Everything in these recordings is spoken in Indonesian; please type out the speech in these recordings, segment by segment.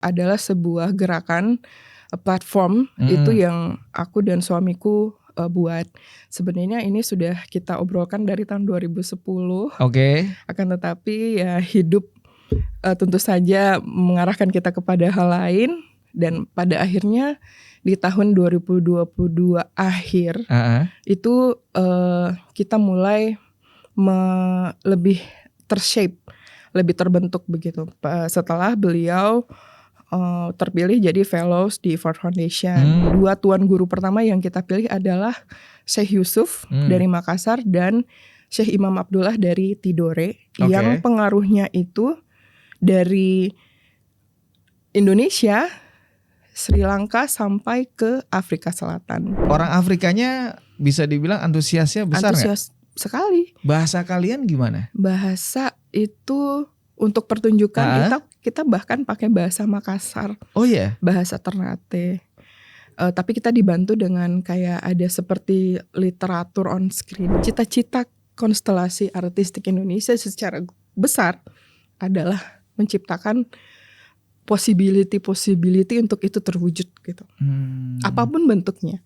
adalah sebuah gerakan platform itu yang aku dan suamiku buat. Sebenarnya ini sudah kita obrolkan dari tahun 2010. Akan tetapi ya hidup tentu saja mengarahkan kita kepada hal lain, dan pada akhirnya di tahun 2022 akhir itu kita mulai lebih tershape, lebih terbentuk begitu. Setelah beliau terpilih jadi fellows di Ford Foundation. 2 tuan guru pertama yang kita pilih adalah Syekh Yusuf dari Makassar dan Syekh Imam Abdullah dari Tidore, yang pengaruhnya itu dari Indonesia, Sri Lanka sampai ke Afrika Selatan. Orang Afrikanya bisa dibilang antusiasnya besar nggak? Antusias sekali. Bahasa kalian gimana? Bahasa itu untuk pertunjukan kita bahkan pakai bahasa Makassar. Oh iya? Bahasa Ternate. Tapi kita dibantu dengan kayak ada seperti literatur on screen. Cita-cita konstelasi artistik Indonesia secara besar adalah menciptakan possibility untuk itu terwujud gitu. Apapun bentuknya.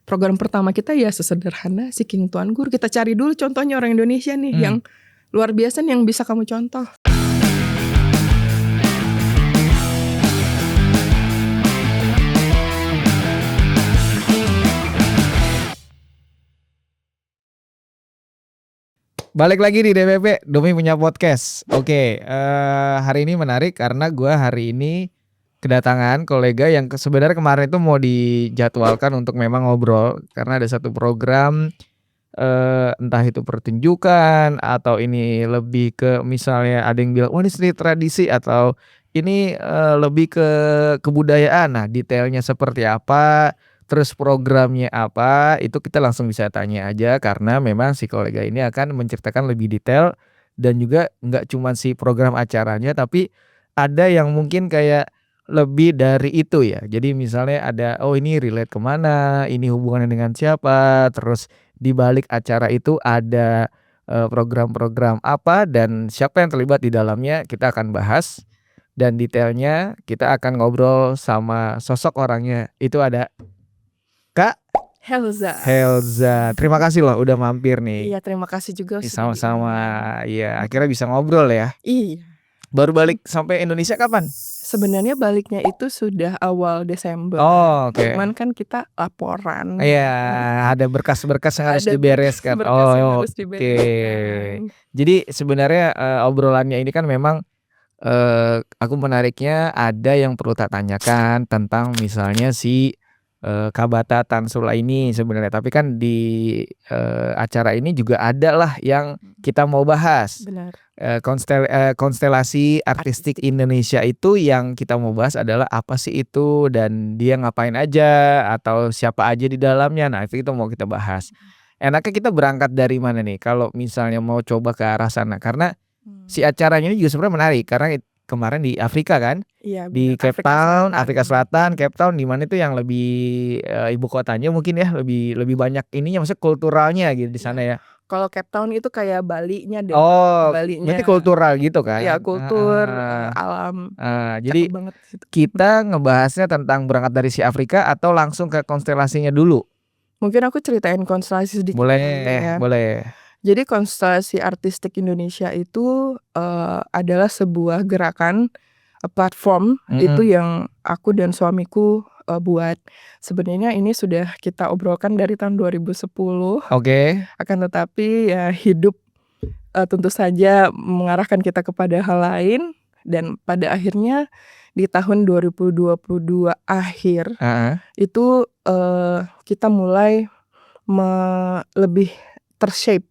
Program pertama kita ya sesederhana Seeking Tuan Guru. Kita cari dulu contohnya orang Indonesia nih yang luar biasa nih, yang bisa kamu contoh. Balik lagi di DPP, Domi punya podcast. Oke, hari ini menarik karena gue hari ini kedatangan kolega yang sebenarnya kemarin itu mau dijadwalkan untuk memang ngobrol. Karena ada satu program, entah itu pertunjukan atau ini lebih ke misalnya ada yang bilang, wah ini seni tradisi atau ini lebih ke kebudayaan. Nah detailnya seperti apa, terus programnya apa, itu kita langsung bisa tanya aja karena memang si kolega ini akan menceritakan lebih detail. Dan juga gak cuma si program acaranya, tapi ada yang mungkin kayak lebih dari itu ya. Jadi misalnya ada, oh ini relate kemana, ini hubungannya dengan siapa, terus di balik acara itu ada program-program apa dan siapa yang terlibat di dalamnya, kita akan bahas. Dan detailnya kita akan ngobrol sama sosok orangnya. Itu ada Kak Helza. Terima kasih loh udah mampir nih. Iya, terima kasih juga. Sama-sama. Iya, akhirnya bisa ngobrol ya. Iya. Baru balik sampai Indonesia kapan? Sebenarnya baliknya itu sudah awal Desember. Oh, oke. Cuman kan kita laporan. Iya, ada berkas-berkas yang harus dibereskan. Oke. Jadi sebenarnya obrolannya ini kan memang aku menariknya ada yang perlu tak tanyakan tentang misalnya si Kabata Tan Sula ini sebenarnya, tapi kan di acara ini juga ada lah yang kita mau bahas. Benar. Konstelasi artistik Indonesia itu yang kita mau bahas adalah apa sih itu dan dia ngapain aja atau siapa aja di dalamnya. Nah itu mau kita bahas. Enaknya kita berangkat dari mana nih kalau misalnya mau coba ke arah sana, karena si acaranya ini juga sebenarnya menarik karena kemarin di Afrika kan, iya, di Cape Town, Afrika Selatan, Cape Town, di mana itu yang lebih ibu kotanya mungkin ya lebih banyak ininya, maksudnya kulturalnya gitu di sana ya. Kalau Cape Town itu kayak Bali-nya deh. Oh, Bali-nya. berarti kultural gitu kan? Iya, kultur, alam. Jadi kita ngebahasnya tentang berangkat dari si Afrika atau langsung ke konstelasinya dulu? Mungkin aku ceritain konstelasi sedikit. Boleh. Jadi konstelasi artistik Indonesia itu adalah sebuah gerakan platform itu yang aku dan suamiku buat. Sebenarnya ini sudah kita obrolkan dari tahun 2010. Akan tetapi ya hidup tentu saja mengarahkan kita kepada hal lain, dan pada akhirnya di tahun 2022 akhir itu kita mulai lebih tershape,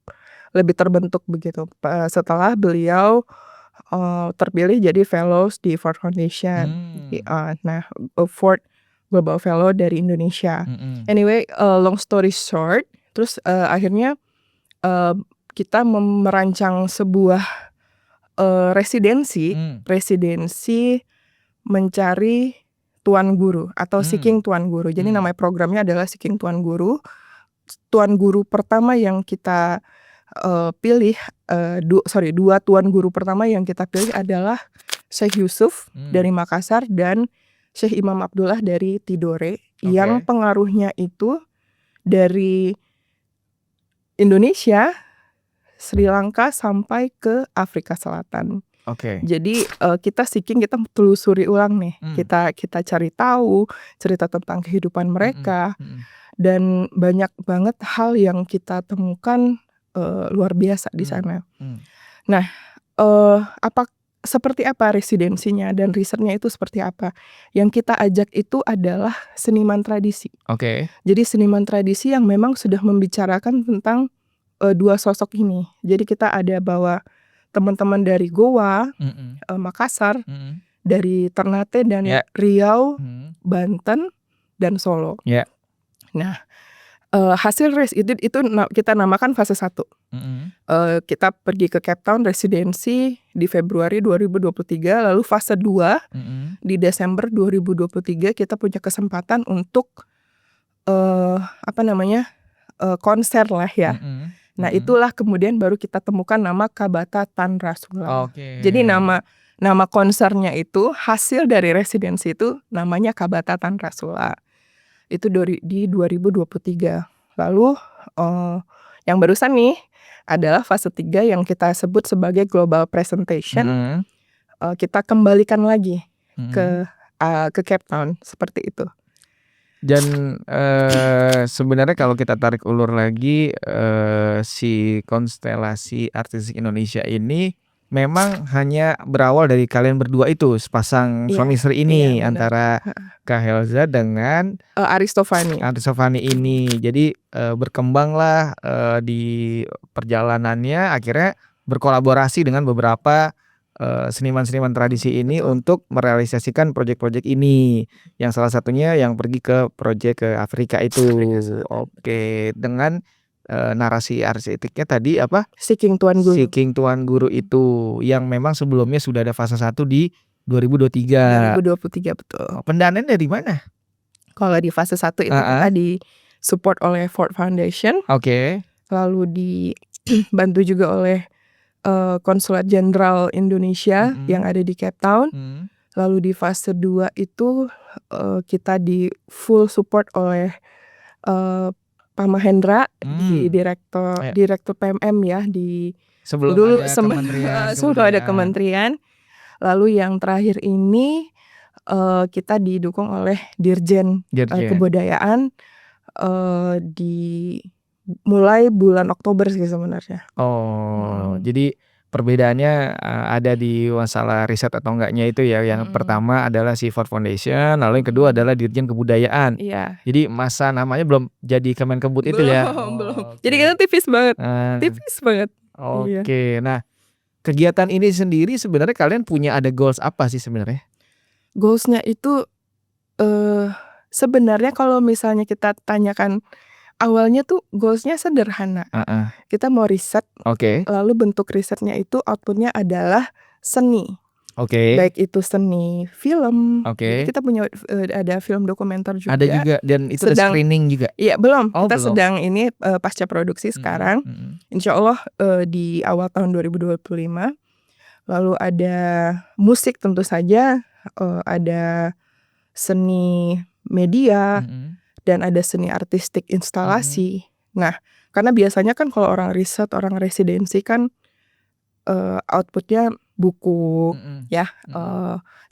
lebih terbentuk begitu. Setelah beliau terpilih jadi fellows di Ford Foundation. Nah, Ford Global Fellow dari Indonesia. Anyway, long story short, terus akhirnya kita merancang sebuah residensi mencari tuan guru atau Seeking Tuan Guru. Jadi namanya programnya adalah Seeking Tuan Guru. Tuan guru pertama yang kita pilih, 2 tuan guru pertama yang kita pilih adalah Syekh Yusuf dari Makassar dan Syekh Imam Abdullah dari Tidore yang pengaruhnya itu dari Indonesia, Sri Lanka sampai ke Afrika Selatan. Jadi kita telusuri ulang nih. Kita cari tahu cerita tentang kehidupan mereka dan banyak banget hal yang kita temukan luar biasa di sana. Nah, seperti apa residensinya dan risetnya itu seperti apa? Yang kita ajak itu adalah seniman tradisi. Jadi seniman tradisi yang memang sudah membicarakan tentang dua sosok ini. Jadi kita ada bawa teman-teman dari Goa, Makassar, dari Ternate dan Riau, Banten dan Solo. Nah, hasil itu kita namakan fase 1. Kita pergi ke Cape Town residensi di Februari 2023, lalu fase 2 di Desember 2023 kita punya kesempatan untuk konser lah ya. Nah, itulah kemudian baru kita temukan nama Kabata Tan Rasula. Jadi nama konsernya itu hasil dari residensi itu namanya Kabata Tan Rasula. Itu di 2023. Lalu yang barusan nih adalah fase 3 yang kita sebut sebagai global presentation. Kita kembalikan lagi ke Cape Town seperti itu. Dan sebenarnya kalau kita tarik ulur lagi, si konstelasi artis Indonesia ini memang hanya berawal dari kalian berdua itu, sepasang suami istri ini, antara Kak Helza dengan Aristofani ini. Jadi berkembanglah di perjalanannya, akhirnya berkolaborasi dengan beberapa seniman-seniman tradisi ini untuk merealisasikan proyek-proyek ini, yang salah satunya yang pergi ke proyek ke Afrika itu. Dengan narasi arsiteknya tadi apa? Seeking Tuan Guru itu, yang memang sebelumnya sudah ada fase 1 di 2023. 2023 betul. Pendanaan dari mana? Kalau di fase 1 itu kita di support oleh Ford Foundation. Lalu dibantu juga oleh Konsulat Jenderal Indonesia yang ada di Cape Town. Lalu di fase 2 itu kita di full support oleh Pak Mahendra, di direktur PMM ya, sebelum ada kementerian. Lalu yang terakhir ini kita didukung oleh Dirjen Kebudayaan di mulai bulan Oktober sih sebenarnya. Jadi perbedaannya ada di masalah riset atau enggaknya itu ya. Yang pertama adalah si Ford Foundation, lalu yang kedua adalah Dirjen Kebudayaan. Jadi masa namanya belum jadi Kemenkebud itu ya. Belum. Jadi kita tipis banget. Nah, kegiatan ini sendiri sebenarnya kalian punya ada goals apa sih sebenarnya? Goalsnya itu sebenarnya kalau misalnya kita tanyakan awalnya tuh goalsnya sederhana. Kita mau riset, lalu bentuk risetnya itu outputnya adalah seni. Baik itu seni film. Jadi kita punya ada film dokumenter juga. Ada juga, dan itu ada screening juga. Iya, belum. Kita sedang ini pasca produksi sekarang. Insya Allah di awal tahun 2025. Lalu ada musik tentu saja, ada seni media. Dan ada seni artistik instalasi. Nah, karena biasanya kan kalau orang riset, orang residensi kan outputnya buku,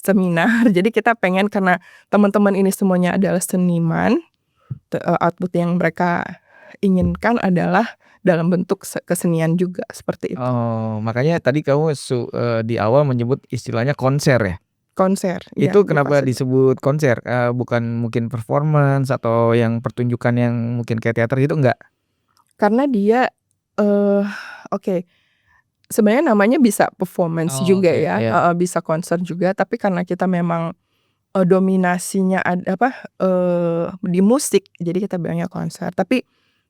seminar. Jadi kita pengen, karena teman-teman ini semuanya adalah seniman, output yang mereka inginkan adalah dalam bentuk kesenian juga seperti itu. Makanya tadi kamu di awal menyebut istilahnya konser ya? Konser. Itu kenapa disebut konser? Bukan mungkin performance atau yang pertunjukan yang mungkin kayak teater gitu, enggak? Karena dia sebenarnya namanya bisa performance juga ya. Bisa konser juga, tapi karena kita memang dominasinya di musik, jadi kita bilangnya konser. Tapi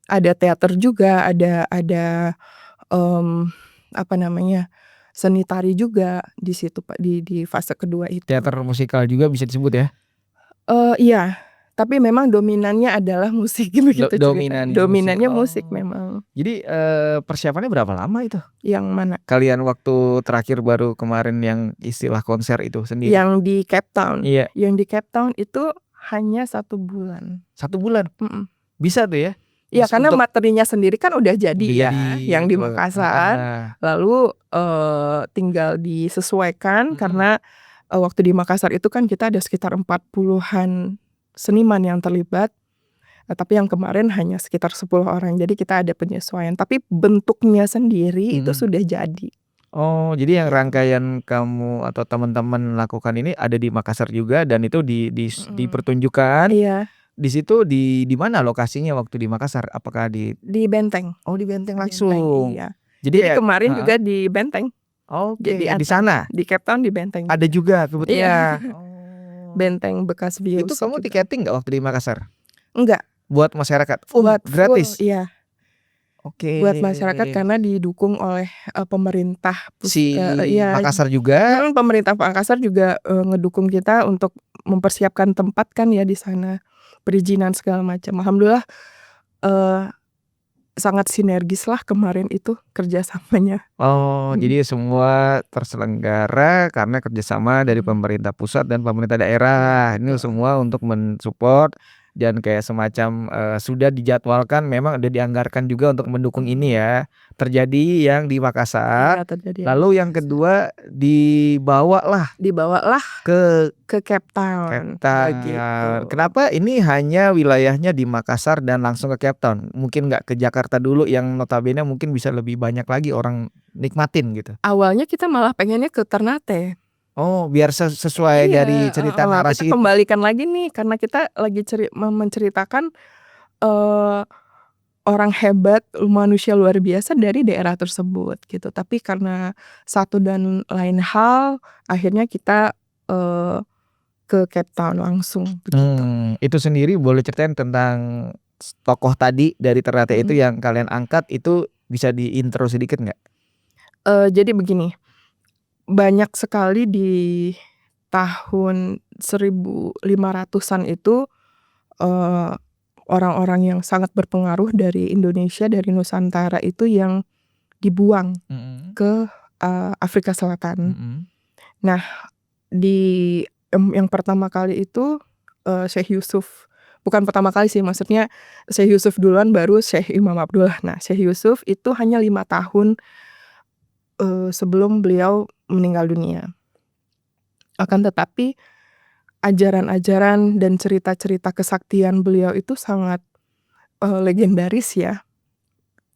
ada teater juga, ada seni tari juga di situ Pak, di fase kedua itu. Teater musikal juga bisa disebut ya? Iya, Tapi memang dominannya adalah musik begitu ceritanya. Dominannya musik. Dominannya musik Oh. memang. Jadi persiapannya berapa lama itu? Yang mana? Kalian waktu terakhir baru kemarin yang istilah konser itu sendiri? Yang di Cape Town. Iya. Yang di Cape Town itu hanya 1 bulan. 1 bulan? Mhm. Bisa tuh ya? Iya, karena Untuk materinya sendiri kan udah jadi ya, yang di Makassar. Lalu tinggal disesuaikan karena waktu di Makassar itu kan kita ada sekitar 40-an seniman yang terlibat. Tapi yang kemarin hanya sekitar 10 orang. Jadi kita ada penyesuaian. Tapi bentuknya sendiri itu sudah jadi. Oh, jadi yang rangkaian kamu atau teman-teman lakukan ini ada di Makassar juga dan itu dipertunjukkan. Iya. Di situ di mana lokasinya waktu di Makassar? Apakah di Benteng? Oh, di Benteng Di langsung. Benteng, iya. Jadi kemarin juga di Benteng. Oke, Di di sana. Di Cape Town di Benteng. Ada juga kebetulan. Iya. Oh. Benteng bekas Views. Itu kamu tiketing nggak waktu di Makassar? Enggak. Buat masyarakat? Buat gratis. Full, iya. Oke. Buat masyarakat karena didukung oleh pemerintah Makassar juga. Pemerintah Makassar juga ngedukung kita untuk mempersiapkan tempat kan ya di sana, perizinan segala macam. Alhamdulillah sangat sinergis lah kemarin itu kerjasamanya. Oh, jadi semua terselenggara karena kerjasama dari pemerintah pusat dan pemerintah daerah. Ini semua untuk mensupport dan kayak semacam sudah dijadwalkan, memang udah dianggarkan juga untuk mendukung ini ya. Terjadi yang di Makassar. Iya, terjadi. Lalu yang kedua dibawalah ke Cape Town. Gitu. Kenapa ini hanya wilayahnya di Makassar dan langsung ke Cape Town? Mungkin nggak ke Jakarta dulu yang notabene mungkin bisa lebih banyak lagi orang nikmatin gitu. Awalnya kita malah pengennya ke Ternate. Oh, biar sesuai dari cerita narasi kita kembalikan lagi nih karena kita lagi menceritakan orang hebat, manusia luar biasa dari daerah tersebut gitu. Tapi karena satu dan lain hal, akhirnya kita ke Cape Town langsung begitu. Itu sendiri boleh ceritain tentang tokoh tadi dari Ternate itu yang kalian angkat, itu bisa diintro sedikit nggak? Jadi begini, banyak sekali di tahun 1500-an itu orang-orang yang sangat berpengaruh dari Indonesia, dari Nusantara itu yang dibuang ke Afrika Selatan. Nah, yang pertama kali itu Syekh Yusuf. Bukan pertama kali sih, maksudnya Syekh Yusuf duluan baru Syekh Imam Abdullah. Nah, Syekh Yusuf itu hanya 5 tahun sebelum beliau meninggal dunia. Akan tetapi ajaran-ajaran dan cerita-cerita kesaktian beliau itu sangat legendaris ya.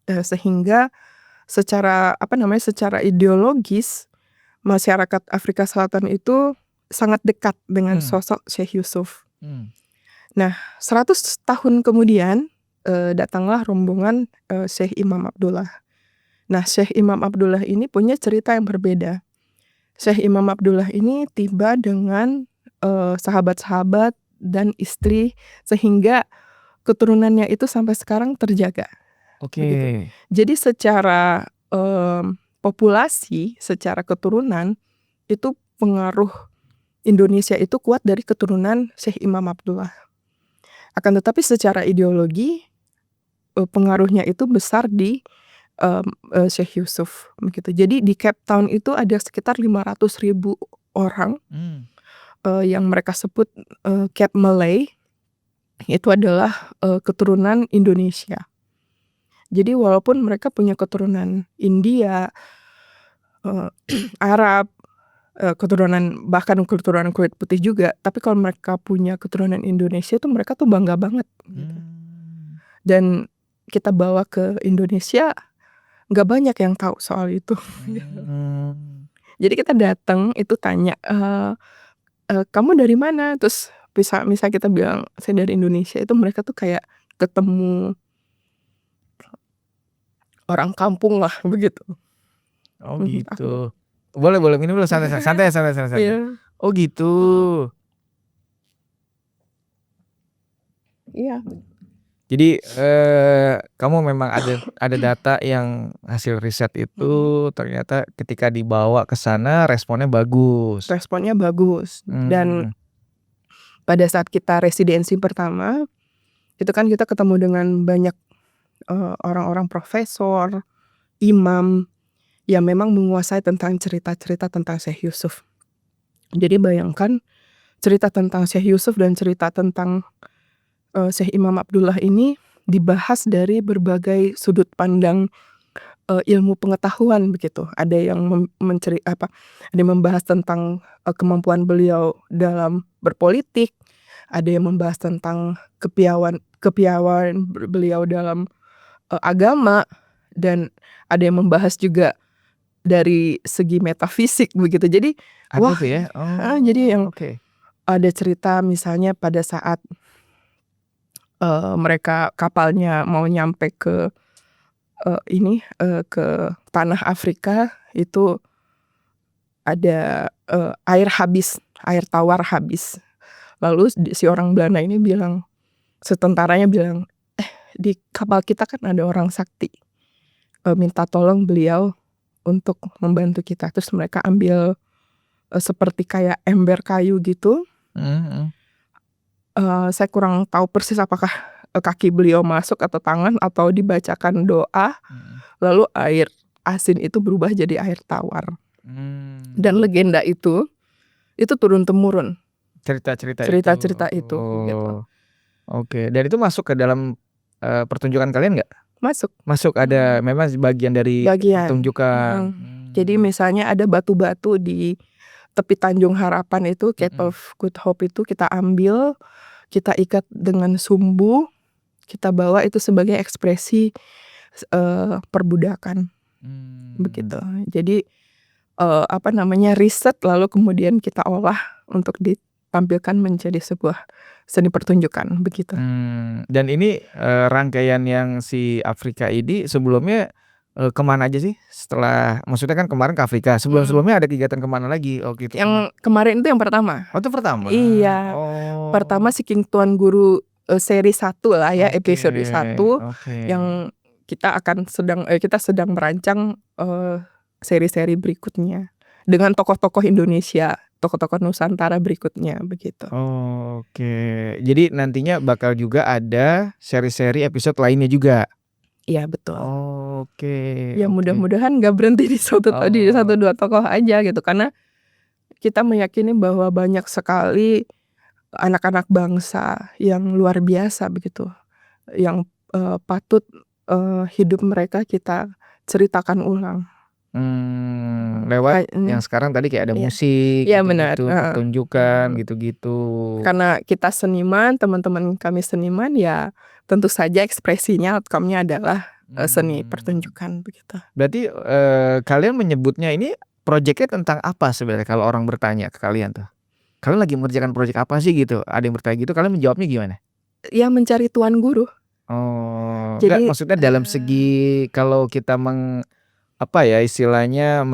Sehingga secara ideologis masyarakat Afrika Selatan itu sangat dekat dengan sosok Syekh Yusuf. Nah, 100 tahun kemudian datanglah rombongan Syekh Imam Abdullah. Nah, Syekh Imam Abdullah ini punya cerita yang berbeda. Syekh Imam Abdullah ini tiba dengan sahabat-sahabat dan istri sehingga keturunannya itu sampai sekarang terjaga. Oke. Begitu. Jadi secara populasi, secara keturunan itu pengaruh Indonesia itu kuat dari keturunan Syekh Imam Abdullah. Akan tetapi secara ideologi pengaruhnya itu besar di Syekh Yusuf begitu. Jadi di Cape Town itu ada sekitar 500.000 orang yang mereka sebut Cape Malay. Itu adalah keturunan Indonesia. Jadi walaupun mereka punya keturunan India, Arab, bahkan keturunan kulit putih juga, tapi kalau mereka punya keturunan Indonesia itu mereka tuh bangga banget gitu. Dan kita bawa ke Indonesia, nggak banyak yang tahu soal itu. Jadi kita datang itu tanya, kamu dari mana? Terus misal kita bilang saya dari Indonesia, itu mereka tuh kayak ketemu orang kampung lah begitu. Oh gitu. Boleh minum dulu santai. Iya. Oh gitu. Iya. Jadi kamu memang ada data yang hasil riset itu ternyata ketika dibawa ke sana responnya bagus. Dan pada saat kita residensi pertama, itu kan kita ketemu dengan banyak orang-orang profesor, imam yang memang menguasai tentang cerita-cerita tentang Syekh Yusuf. Jadi bayangkan cerita tentang Syekh Yusuf dan cerita tentang Syekh Imam Abdullah ini dibahas dari berbagai sudut pandang ilmu pengetahuan begitu. Ada yang ada yang membahas tentang kemampuan beliau dalam berpolitik, ada yang membahas tentang kepiawaian beliau dalam agama, dan ada yang membahas juga dari segi metafisik begitu. Jadi Ada tuh ya? jadi yang Oke. ada cerita misalnya pada saat mereka kapalnya mau nyampe ke ke tanah Afrika, itu ada air tawar habis. Lalu si orang Belanda ini bilang, setentaranya bilang, di kapal kita kan ada orang sakti, minta tolong beliau untuk membantu kita. Terus mereka ambil seperti kayak ember kayu gitu. Saya kurang tahu persis apakah kaki beliau masuk atau tangan, atau dibacakan doa, lalu air asin itu berubah jadi air tawar. Dan legenda itu turun temurun, cerita-cerita itu gitu. Oke, dan itu masuk ke dalam pertunjukan kalian nggak? Masuk, ada memang bagian dari pertunjukan. Jadi misalnya ada batu-batu di tepi Tanjung Harapan itu, Cape of Good Hope itu kita ambil, kita ikat dengan sumbu, kita bawa itu sebagai ekspresi perbudakan, begitu. Jadi riset lalu kemudian kita olah untuk ditampilkan menjadi sebuah seni pertunjukan, begitu. Dan ini rangkaian yang si Afrika ini sebelumnya kemana aja sih? Setelah, maksudnya kan kemarin ke Afrika, sebelumnya ada kegiatan kemana lagi? Gitu. Yang kemarin itu yang pertama. Itu pertama? Iya. Pertama Seeking Tuan Guru seri 1 lah ya, episode 1 yang kita sedang merancang seri-seri berikutnya dengan tokoh-tokoh Indonesia, tokoh-tokoh Nusantara berikutnya, begitu. Jadi nantinya bakal juga ada seri-seri episode lainnya juga. Iya, betul. Ya mudah-mudahan gak berhenti di satu 2 tokoh aja gitu, karena kita meyakini bahwa banyak sekali anak-anak bangsa yang luar biasa begitu, yang patut hidup mereka kita ceritakan ulang. Lewat yang sekarang tadi kayak ada musik, benar. pertunjukan gitu-gitu. Karena kita seniman, teman-teman kami seniman, ya tentu saja ekspresinya, outcome-nya adalah seni pertunjukan, begitu. Berarti kalian menyebutnya ini proyeknya tentang apa sebenarnya kalau orang bertanya ke kalian tuh? Kalian lagi mengerjakan proyek apa sih gitu? Ada yang bertanya gitu, kalian menjawabnya gimana? Ya mencari tuan guru. Jadi maksudnya dalam segi kalau kita istilahnya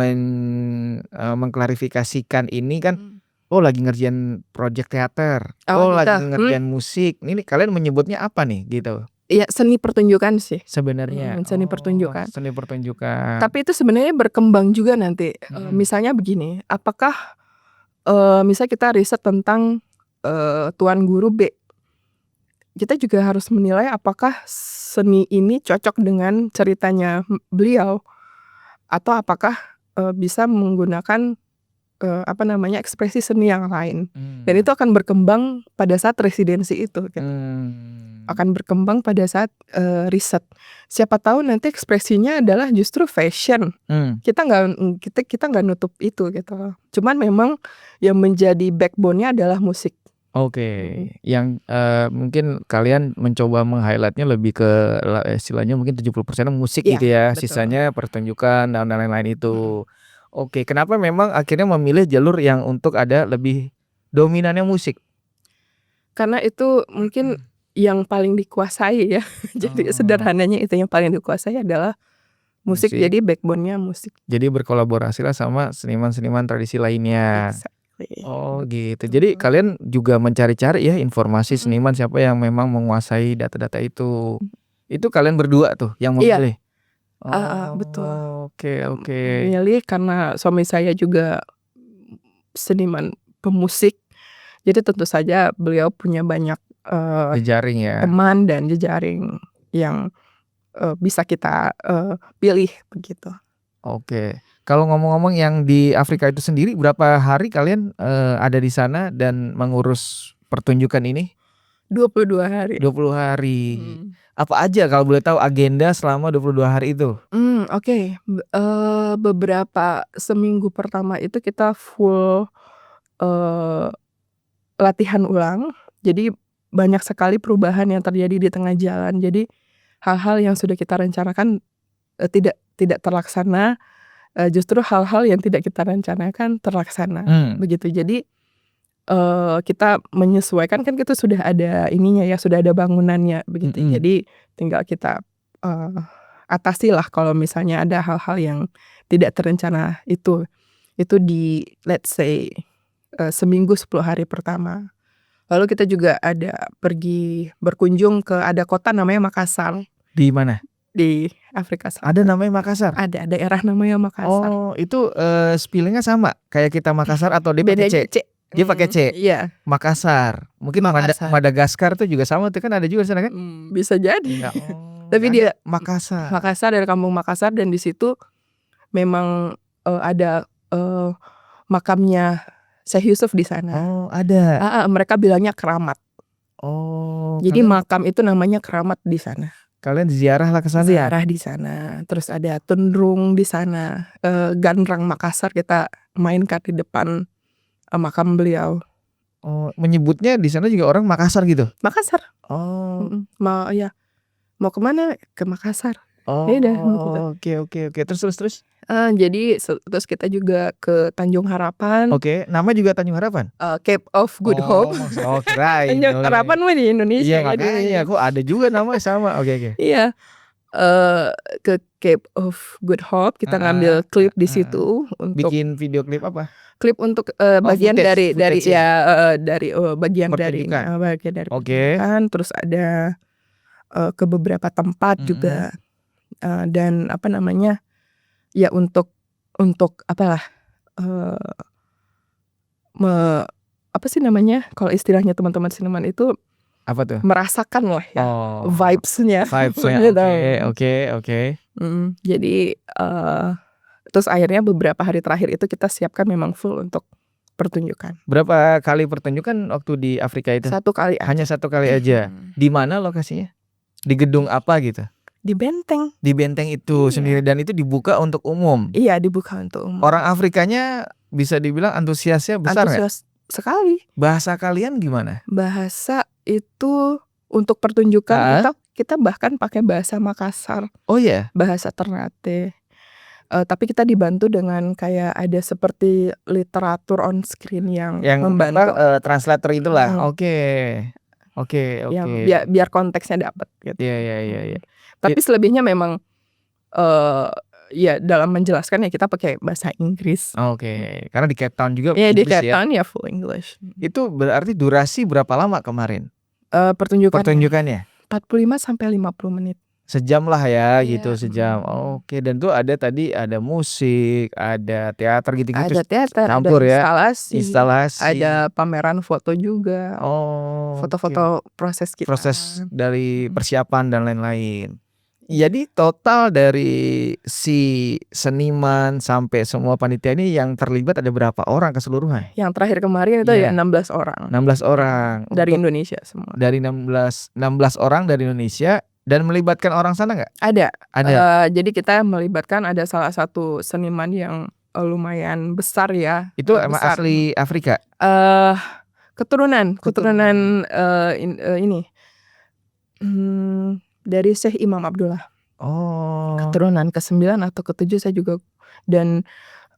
mengklarifikasikan ini kan, lagi ngerjain proyek teater, lagi ngerjain musik. Ini kalian menyebutnya apa nih gitu? Iya, seni pertunjukan sih sebenarnya. Seni pertunjukan. Seni pertunjukan. Tapi itu sebenarnya berkembang juga nanti. Misalnya begini, apakah misalnya kita riset tentang tuan guru B, kita juga harus menilai apakah seni ini cocok dengan ceritanya beliau, atau apakah bisa menggunakan ekspresi seni yang lain. Dan itu akan berkembang pada saat residensi itu gitu. Akan berkembang pada saat riset. Siapa tahu nanti ekspresinya adalah justru fashion. Kita nggak nutup itu gitu. Cuman memang yang menjadi backbone-nya adalah musik. Yang mungkin kalian mencoba meng-highlight-nya lebih ke istilahnya mungkin 70% musik gitu ya, betul. Sisanya pertunjukan dan lain-lain itu. Kenapa memang akhirnya memilih jalur yang untuk ada lebih dominannya musik? Karena itu mungkin yang paling dikuasai ya. Jadi sederhananya itu yang paling dikuasai adalah musik. Jadi backbone-nya musik. Jadi berkolaborasilah sama seniman-seniman tradisi lainnya. Gitu. Jadi kalian juga mencari-cari ya informasi seniman siapa yang memang menguasai data-data itu. Itu kalian berdua tuh yang memilih? Betul. Oke. Milih karena suami saya juga seniman pemusik. Jadi tentu saja beliau punya banyak Jejaring ya. teman dan jejaring yang bisa kita pilih begitu. Oke. Kalau ngomong-ngomong yang di Afrika itu sendiri berapa hari kalian ada di sana dan mengurus pertunjukan ini? 22 hari. 20 hari. Apa aja kalau boleh tahu agenda selama 22 hari itu? Oke. Beberapa seminggu pertama itu kita full latihan ulang. Jadi banyak sekali perubahan yang terjadi di tengah jalan. Jadi hal-hal yang sudah kita rencanakan tidak terlaksana, justru hal-hal yang tidak kita rencanakan terlaksana, begitu. Jadi kita menyesuaikan, kan kita sudah ada ininya ya, sudah ada bangunannya begitu. Jadi tinggal kita atasilah kalau misalnya ada hal-hal yang tidak terencana itu di let's say seminggu 10 hari pertama. Lalu kita juga ada pergi berkunjung ke ada kota namanya Makassar. Di mana? Di Afrika Selatan. Ada namanya Makassar? Ada daerah namanya Makassar. Oh, itu spellingnya sama kayak kita Makassar atau dia pakai C? Dia pakai C. Iya. Makassar. Mungkin Madagaskar tuh juga sama tuh kan, ada juga di sana kan? Bisa jadi. Tapi dia Makassar. Makassar, dari kampung Makassar, dan di situ memang ada makamnya Syekh Yusuf di sana. Oh, ada. Mereka bilangnya keramat. Oh. Jadi makam itu namanya keramat di sana. Kalian ziarah lah ke sana. Ziarah di sana. Terus ada tundrung di sana. Ganrang Makassar kita mainkan di depan makam beliau. Oh, menyebutnya di sana juga orang Makassar gitu? Makassar. Oh. Mau kemana? Ke Makassar. Oh. Oke. Terus. Jadi terus kita juga ke Tanjung Harapan. Oke, nama juga Tanjung Harapan? Cape of Good Hope. Keren. Tanjung Harapan mah di Indonesia. Iya, makanya kok ada juga nama sama. Oke. Iya. Ke Cape of Good Hope kita ngambil klip di situ untuk bikin video klip apa? Klip untuk bagian footage, dari ya. Dari bagian dari pertunjukan. Terus ada ke beberapa tempat juga, dan apa namanya ya, untuk apalah, apa sih namanya kalau istilahnya teman-teman seniman itu, apa tuh? merasakan lah ya, vibes-nya. Oke. Jadi terus akhirnya beberapa hari terakhir itu kita siapkan memang full untuk pertunjukan. Berapa kali pertunjukan waktu di Afrika itu? 1 kali aja. Hanya 1 kali aja. Di mana lokasinya? Di gedung apa gitu? Di benteng. Di benteng itu sendiri, dan itu dibuka untuk umum. Iya, dibuka untuk umum. Orang Afrikanya bisa dibilang antusiasnya besar nggak? Antusias sekali. Bahasa kalian gimana? Bahasa itu untuk pertunjukan kita bahkan pakai bahasa Makassar. Oh ya? Bahasa Ternate. Tapi kita dibantu dengan kayak ada seperti literatur on screen yang membantu. Translator itulah. Oke. Ya, biar konteksnya dapat gitu. Iya. Tapi selebihnya memang ya dalam menjelaskan ya kita pakai bahasa Inggris. Oke. Karena di Cape Town juga Di Cape Town ya full English. Itu berarti durasi berapa lama kemarin? Pertunjukannya 45 sampai 50 menit. Sejam lah ya, gitu, sejam. Oke, dan tuh ada musik, ada teater gitu-gitu. Ada teater, campur ada instalasi. Ada pameran foto juga. Foto-foto proses kita. Proses dari persiapan dan lain-lain. Jadi total dari si seniman sampai semua panitia ini yang terlibat ada berapa orang keseluruhan? Yang terakhir kemarin itu ya 16 orang. 16 orang. Dari Indonesia semua. Dari 16 orang dari Indonesia. Dan melibatkan orang sana nggak? Ada. Jadi kita melibatkan ada salah satu seniman yang lumayan besar ya. Itu emang asli Afrika? Keturunan ini dari Syekh Imam Abdullah. Keturunan ke-9 atau ke-7 saya juga. Dan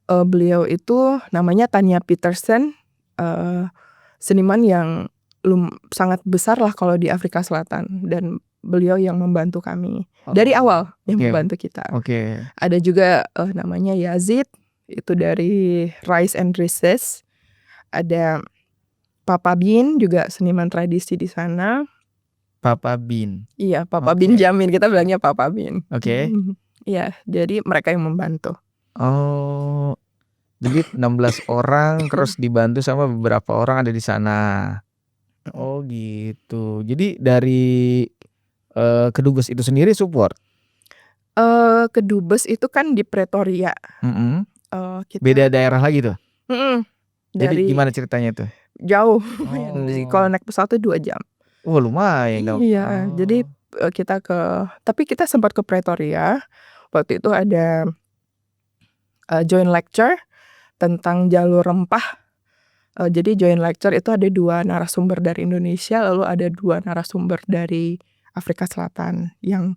beliau itu namanya Tanya Petersen, seniman yang sangat besar lah kalau di Afrika Selatan, dan beliau yang membantu kami dari awal, yang membantu kita. Ada juga namanya Yazid, itu dari Rice and Dresses. Ada Papa Bin, juga seniman tradisi di sana. Papa Bin. Iya, Papa Bin Jamin, kita bilangnya Papa Bin. Oke. Iya, jadi mereka yang membantu. Jadi 16 orang terus dibantu sama beberapa orang ada di sana. Oh gitu. Jadi dari Kedubes itu sendiri support? Kedubes itu kan di Pretoria. Beda Kita daerah lagi tuh? Jadi dari gimana ceritanya tuh? jauh lumayan kalau naik pesawat tuh 2 jam. Oh lumayan dong. Iya, jadi kita tapi kita sempat ke Pretoria. Waktu itu ada joint lecture tentang jalur rempah. Jadi joint lecture itu ada 2 narasumber dari Indonesia, lalu ada 2 narasumber dari Afrika Selatan yang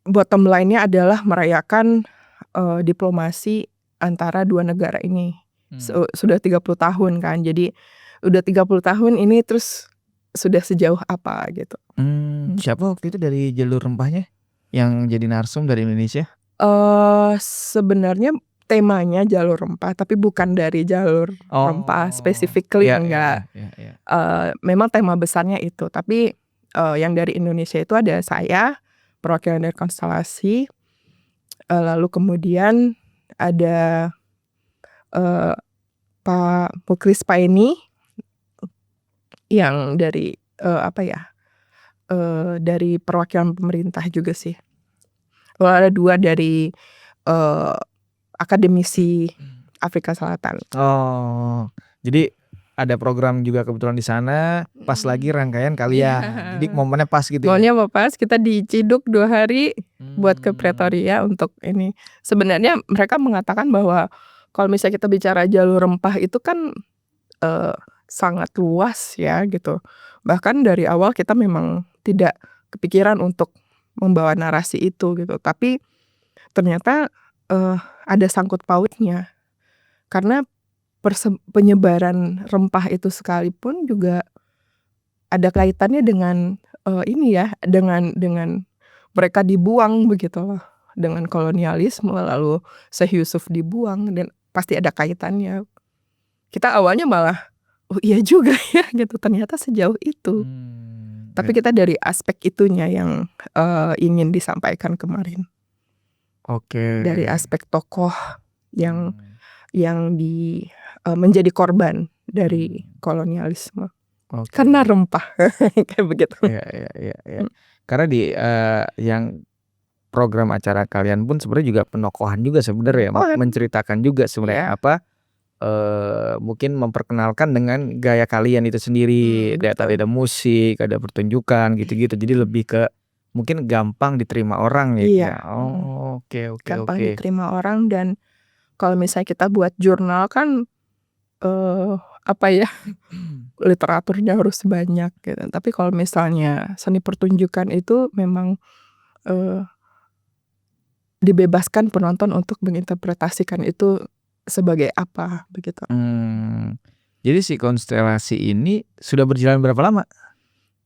bottom line-nya adalah merayakan diplomasi antara 2 negara ini. Sudah 30 tahun kan. Jadi udah 30 tahun ini terus sudah sejauh apa gitu. Siapa waktu itu dari jalur rempahnya yang jadi narsum dari Indonesia? Sebenarnya temanya jalur rempah tapi bukan dari jalur rempah specifically enggak. Memang tema besarnya itu, tapi yang dari Indonesia itu ada saya, perwakilan dari Konstelasi, lalu kemudian ada Pak Muklis Paeni yang dari dari perwakilan pemerintah juga sih. Lalu ada 2 dari akademisi Afrika Selatan. Jadi ada program juga kebetulan di sana pas lagi rangkaian kalian. Jadi momennya pas gitu. Momennya pas, kita diciduk 2 hari buat ke Pretoria untuk ini. Sebenarnya mereka mengatakan bahwa kalau misalnya kita bicara jalur rempah itu kan sangat luas ya gitu. Bahkan dari awal kita memang tidak kepikiran untuk membawa narasi itu gitu. Tapi ternyata ada sangkut pautnya. Karena penyebaran rempah itu sekalipun juga ada kaitannya dengan ini ya, dengan mereka dibuang begitu loh, dengan kolonialisme, lalu Syekh Yusuf dibuang, dan pasti ada kaitannya. Kita awalnya malah oh iya juga ya gitu, ternyata sejauh itu. Tapi kita dari aspek itunya yang ingin disampaikan kemarin. Dari aspek tokoh yang menjadi korban dari kolonialisme. Karena rempah kayak begitu. Iya. Karena di yang program acara kalian pun sebenarnya juga penokohan juga sebenarnya, menceritakan juga sebenarnya apa mungkin memperkenalkan dengan gaya kalian itu sendiri. Ada musik, ada pertunjukan gitu-gitu. Jadi lebih ke mungkin gampang diterima orang gitu. Iya. Oke. Gampang diterima orang, dan kalau misalnya kita buat jurnal kan literaturnya harus banyak gitu. Tapi kalau misalnya seni pertunjukan itu memang dibebaskan penonton untuk menginterpretasikan itu sebagai apa begitu. Jadi si Konstelasi ini sudah berjalan berapa lama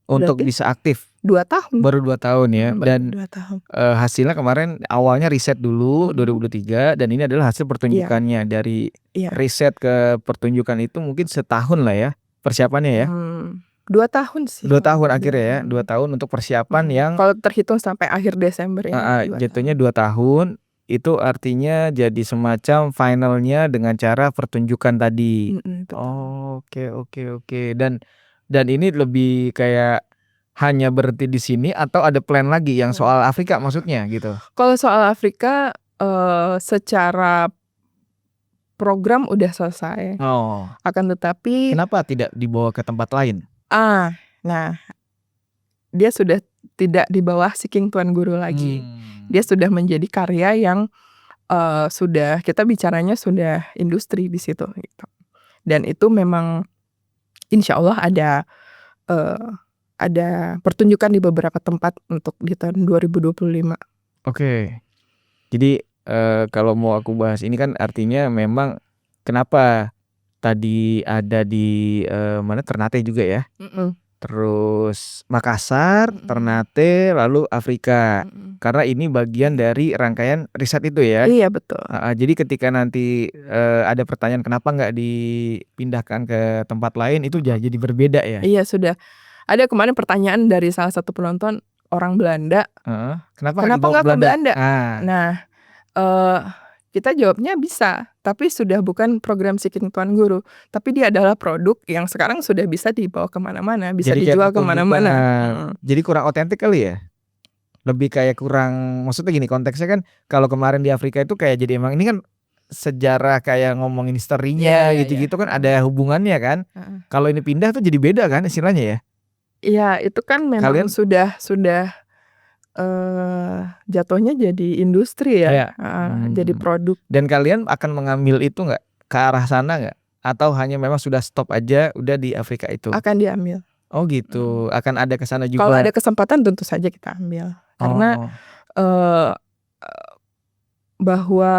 untuk bisa aktif? 2 tahun. Baru 2 tahun ya. Dan 2 tahun. Hasilnya kemarin awalnya riset dulu 2023, dan ini adalah hasil pertunjukannya. Dari riset ke pertunjukan itu mungkin setahun lah ya persiapannya ya. 2 tahun sih. 2 tahun akhirnya ya. 2 tahun untuk persiapan yang kalau terhitung sampai akhir Desember ini. Jatuhnya 2 tahun. Itu artinya jadi semacam finalnya dengan cara pertunjukan tadi. Oke. Dan ini lebih kayak hanya berhenti di sini atau ada plan lagi yang soal Afrika maksudnya gitu? Kalau soal Afrika secara program udah selesai. Akan tetapi kenapa tidak dibawa ke tempat lain? Nah, dia sudah tidak di bawah Seeking Tuan Guru lagi. Dia sudah menjadi karya yang sudah, kita bicaranya sudah industri di situ gitu. Dan itu memang insya Allah ada pertunjukan di beberapa tempat untuk di tahun 2025. Oke. Jadi kalau mau aku bahas ini kan artinya memang kenapa tadi ada di Ternate juga ya. Terus Makassar, Ternate, lalu Afrika. Karena ini bagian dari rangkaian riset itu ya. Iya betul. Jadi ketika nanti ada pertanyaan kenapa nggak dipindahkan ke tempat lain, itu jadi berbeda ya. Iya sudah. Ada kemarin pertanyaan dari salah satu penonton orang Belanda. Kenapa nggak ke Belanda? Nah Kita jawabnya bisa, tapi sudah bukan program Seeking Tuan Guru, tapi dia adalah produk yang sekarang sudah bisa dibawa kemana-mana, bisa Jadi kayak dijual kemana-mana. jadi kurang otentik kali ya? Lebih kayak kurang, maksudnya gini konteksnya kan kalau kemarin di Afrika itu kayak jadi emang ini kan sejarah kayak ngomongin historinya gitu-gitu kan ada hubungannya kan. Kalau ini pindah tuh jadi beda kan istilahnya ya? Iya, itu kan memang Kalian sudah jatuhnya jadi industri ya, jadi produk. Dan kalian akan mengambil itu nggak ke arah sana nggak? Atau hanya memang sudah stop aja udah di Afrika itu? Akan diambil. Oh gitu, akan ada ke sana juga. Kalau ada kesempatan tentu saja kita ambil. Karena bahwa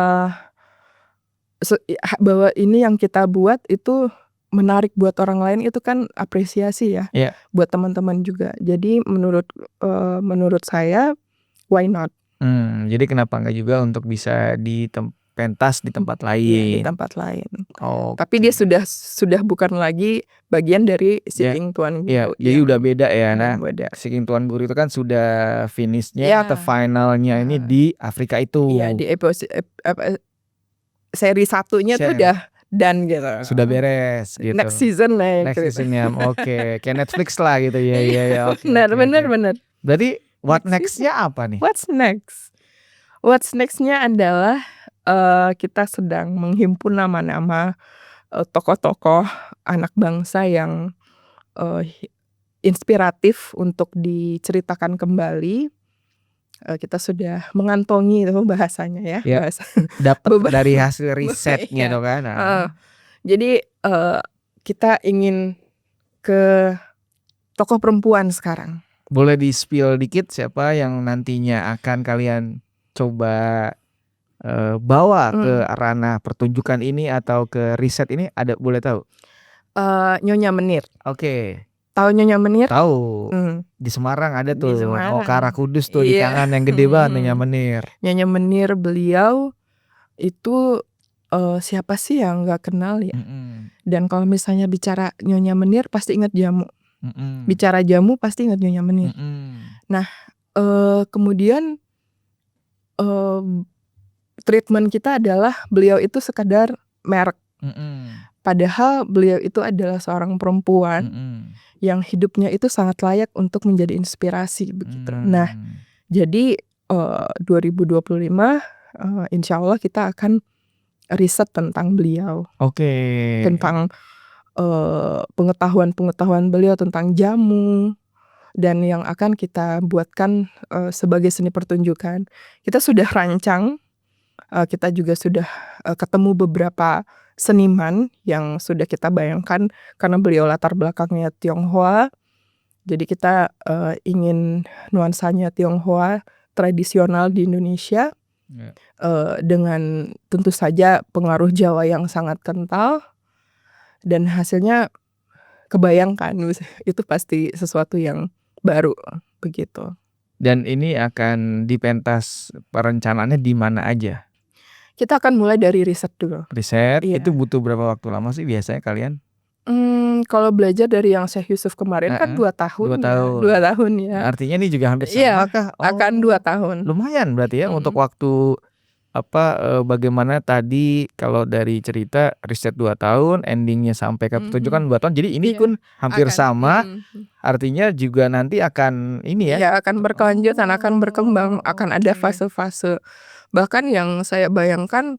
ini yang kita buat itu menarik buat orang lain, itu kan apresiasi ya, buat teman-teman juga. Jadi menurut saya why not? Jadi kenapa enggak juga untuk bisa pentas di tempat lain? Di tempat lain. Oh. Tapi dia sudah bukan lagi bagian dari Seeking Tuan Guru. Iya, jadi udah beda ya. Nah, beda. Seeking Tuan Guru itu kan sudah finishnya atau finalnya ini di Afrika itu. Iya, di seri 1-nya tuh udah done gitu. Sudah beres gitu. Next season lah. Next seasonnya, oke. Kayak Netflix lah gitu ya. Okay, benar. Berarti what next-nya apa nih? What's next-nya adalah kita sedang menghimpun nama-nama tokoh-tokoh anak bangsa yang inspiratif untuk diceritakan kembali. Kita sudah mengantongi itu bahasanya ya. Dapat dari hasil risetnya dong kan. Jadi kita ingin ke tokoh perempuan sekarang. Boleh di-spill dikit siapa yang nantinya akan kalian coba bawa ke ranah pertunjukan ini atau ke riset ini, ada boleh tahu? Nyonya Menir. Oke. Tahu Nyonya Menir? Tahu. Di Semarang ada tuh. Mau ke arah Kudus tuh di tangan yang gede banget Nyonya Menir. Nyonya Menir, beliau itu siapa sih yang nggak kenal ya? Dan kalau misalnya bicara Nyonya Menir pasti ingat jamu. Bicara jamu pasti ingat Nyonya Menir. Nah, kemudian treatment kita adalah beliau itu sekadar merek. Padahal beliau itu adalah seorang perempuan yang hidupnya itu sangat layak untuk menjadi inspirasi begitu. Nah, jadi 2025 insya Allah kita akan riset tentang beliau. Tentang pengetahuan beliau tentang jamu, dan yang akan kita buatkan sebagai seni pertunjukan. Kita sudah rancang, kita juga sudah ketemu beberapa seniman yang sudah kita bayangkan karena beliau latar belakangnya Tionghoa. Jadi kita ingin nuansanya Tionghoa tradisional di Indonesia, dengan tentu saja pengaruh Jawa yang sangat kental, dan hasilnya kebayangkan itu pasti sesuatu yang baru begitu. Dan ini akan dipentas, perencanaannya di mana aja? Kita akan mulai dari riset dulu. Riset, itu butuh berapa waktu lama sih biasanya kalian? Kalau belajar dari yang Syekh Yusuf kemarin kan 2 tahun. 2 tahun ya. Artinya ini juga hampir sama kah? Akan 2 tahun. Lumayan berarti ya untuk waktu bagaimana tadi kalau dari cerita riset 2 tahun, endingnya sampai ke pertunjukan 2 tahun. Jadi ini pun hampir sama. Artinya juga nanti akan ini ya. Ya, akan berkelanjutan, akan berkembang, akan ada fase-fase. Bahkan yang saya bayangkan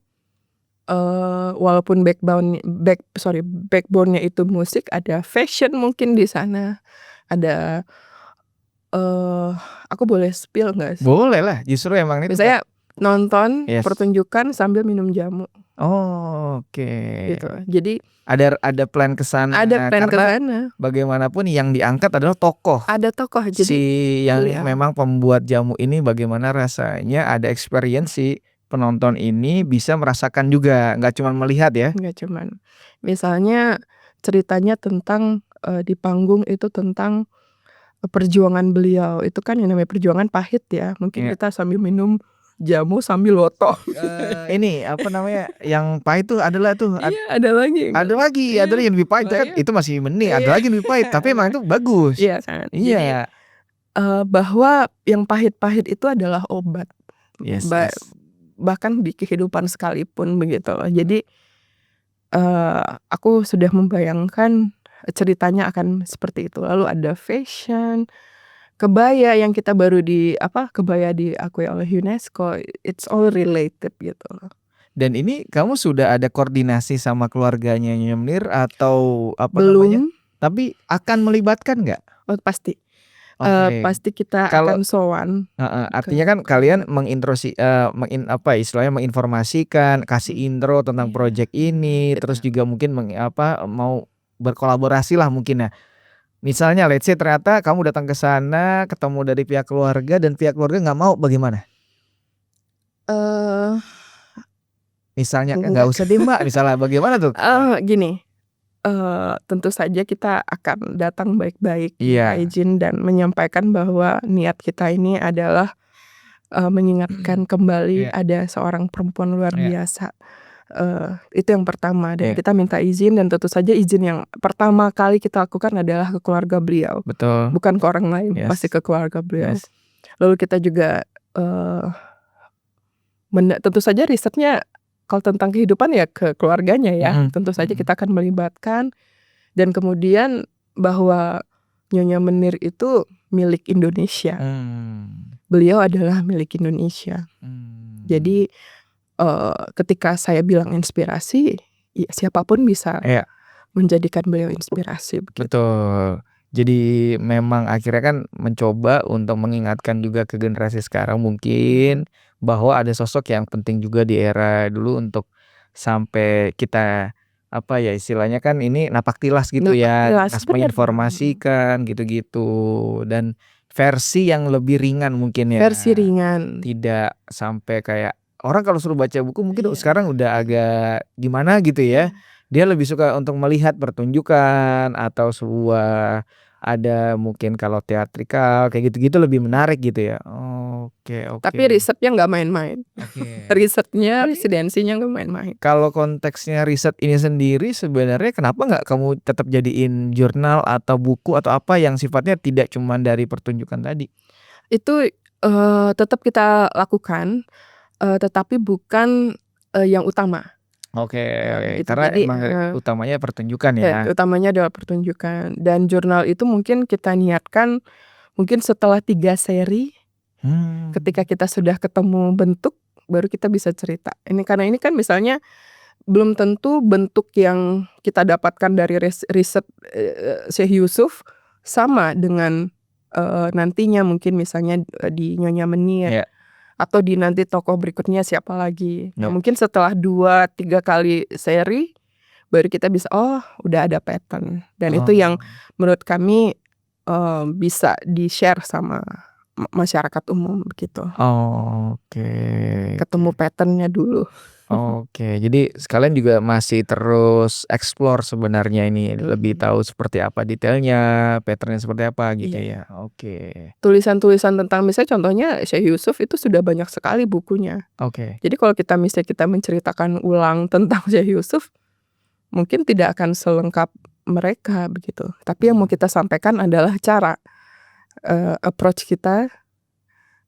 walaupun backbone-nya itu musik, ada fashion mungkin di sana. Ada aku boleh spill nggak sih? Boleh lah, justru emang itu. Misalnya nonton pertunjukan sambil minum jamu. Oke. Gitu. Jadi ada plan kesana. Ada plan kesana. Bagaimanapun yang diangkat adalah tokoh. Ada tokoh. Jadi si yang memang pembuat jamu ini bagaimana rasanya, ada experience si penonton ini bisa merasakan juga, nggak cuma melihat ya. Nggak cuman. Misalnya ceritanya tentang di panggung itu tentang perjuangan beliau. Itu kan yang namanya perjuangan pahit ya. Mungkin kita sambil minum jamu sambil loto. Ini apa namanya yang pahit tuh adalah tuh. Ada lagi. Ada yang lebih pahit kan. Itu masih mending. Ada lagi yang lebih pahit. Tapi emang itu bagus. Iya kan. Iya. Bahwa yang pahit-pahit itu adalah obat. Yes. bahkan di kehidupan sekalipun begitu loh. Jadi aku sudah membayangkan ceritanya akan seperti itu. Lalu ada fashion, kebaya yang kita baru kebaya diakui oleh UNESCO, it's all related gitu loh. Dan ini kamu sudah ada koordinasi sama keluarganya Nyonya Menir atau apa namanya? Belum. Tapi akan melibatkan nggak? Oh pasti. Oke. Pasti kita Kalau akan sowan artinya kan kalian istilahnya menginformasikan, kasih intro tentang Iya, project ini, terus juga mungkin mau berkolaborasi lah mungkin ya. Misalnya let's say ternyata kamu datang ke sana, ketemu dari pihak keluarga dan pihak keluarga nggak mau, bagaimana? Misalnya nggak Enggak. usah deh Mbak, misalnya bagaimana tuh? Gini, tentu saja kita akan datang baik-baik, minta Iya. izin dan menyampaikan bahwa niat kita ini adalah mengingatkan kembali Iya. ada seorang perempuan luar Iya. biasa. Itu yang pertama dan Iya. kita minta izin, dan tentu saja izin yang pertama kali kita lakukan adalah ke keluarga beliau. Betul. Bukan ke orang lain, Yes. pasti ke keluarga beliau. Yes. Lalu kita juga tentu saja risetnya kalau tentang kehidupan ya ke keluarganya ya. Tentu saja kita akan melibatkan, dan kemudian bahwa Nyonya Menir itu milik Indonesia. Beliau adalah milik Indonesia. Jadi ketika saya bilang inspirasi, ya siapapun bisa Iya. menjadikan beliau inspirasi begitu. Betul. Jadi memang akhirnya kan mencoba untuk mengingatkan juga ke generasi sekarang mungkin bahwa ada sosok yang penting juga di era dulu untuk sampai kita istilahnya kan ini napak tilas gitu ya, menginformasikan gitu-gitu, dan versi yang lebih ringan mungkin ya. Versi ringan. Tidak sampai kayak orang kalau suruh baca buku mungkin sekarang udah agak gimana gitu ya. Dia lebih suka untuk melihat pertunjukan atau sebuah ada mungkin kalau teatrikal kayak gitu-gitu lebih menarik gitu ya. Oke. Tapi risetnya nggak main-main. Risetnya, residensinya nggak main-main. Kalau konteksnya riset ini sendiri sebenarnya kenapa nggak kamu tetap jadiin jurnal atau buku atau apa yang sifatnya tidak cuma dari pertunjukan tadi? Itu tetap kita lakukan, tetapi bukan yang utama. Oke. Gitu. Karena Jadi, emang utamanya pertunjukan ya. Utamanya adalah pertunjukan, dan jurnal itu mungkin kita niatkan mungkin setelah 3 seri. Ketika kita sudah ketemu bentuk, baru kita bisa cerita. Karena ini kan misalnya belum tentu bentuk yang kita dapatkan dari riset Syekh Yusuf sama dengan nantinya mungkin misalnya di Nyonya Menir. Iya. Atau di nanti tokoh berikutnya siapa lagi. Mungkin setelah 2-3 kali seri baru kita bisa udah ada pattern, dan itu yang menurut kami bisa di-share sama masyarakat umum begitu. Oke. Ketemu patternnya dulu. Oke. Jadi sekalian juga masih terus explore sebenarnya ini, lebih tahu seperti apa detailnya, patternnya seperti apa gitu ya. Oke. Tulisan-tulisan tentang misalnya contohnya Syekh Yusuf itu sudah banyak sekali bukunya. Oke. Jadi kalau kita menceritakan ulang tentang Syekh Yusuf, mungkin tidak akan selengkap mereka begitu. Tapi yang mau kita sampaikan adalah cara approach kita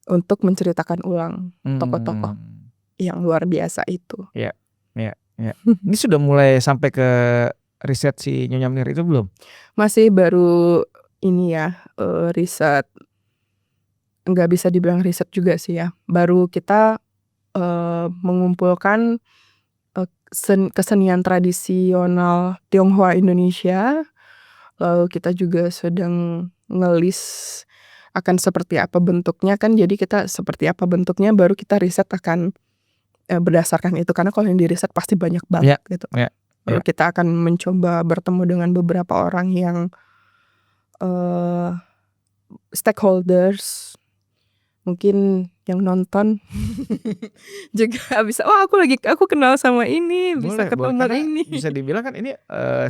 untuk menceritakan ulang tokoh-tokoh yang luar biasa itu. Iya. Ini sudah mulai sampai ke riset si Nyonya Menir itu belum? Masih baru ini ya, riset. Nggak bisa dibilang riset juga sih ya. Baru kita mengumpulkan kesenian tradisional Tionghoa Indonesia. Lalu kita juga sedang ngelis akan seperti apa bentuknya kan. Jadi kita seperti apa bentuknya baru kita riset akan berdasarkan itu. Karena kalau yang di riset pasti banyak banget gitu. Lalu kita akan mencoba bertemu dengan beberapa orang yang stakeholders, mungkin yang nonton juga bisa aku kenal sama ini, bisa ketemu ini. Bisa dibilang kan ini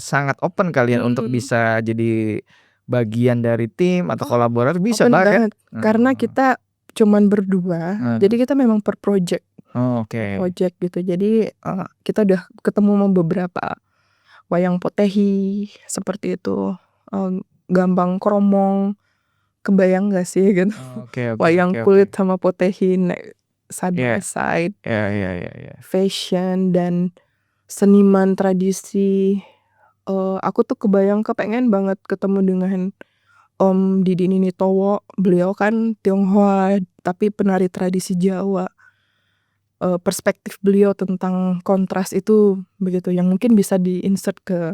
sangat open kalian untuk bisa jadi bagian dari tim atau kolaborator bisa banget. Karena kita cuman berdua, jadi kita memang per project. Project gitu. Jadi kita udah ketemu sama beberapa wayang potehi seperti itu, gambang kromong, kebayang gak sih gitu. Wayang kulit sama potehi side by side, Ya. fashion dan seniman tradisi. Aku tuh kepengen banget ketemu dengan Om Didi Ninitowo. Beliau kan Tionghoa tapi penari tradisi Jawa. Perspektif beliau tentang kontras itu begitu, yang mungkin bisa di-insert ke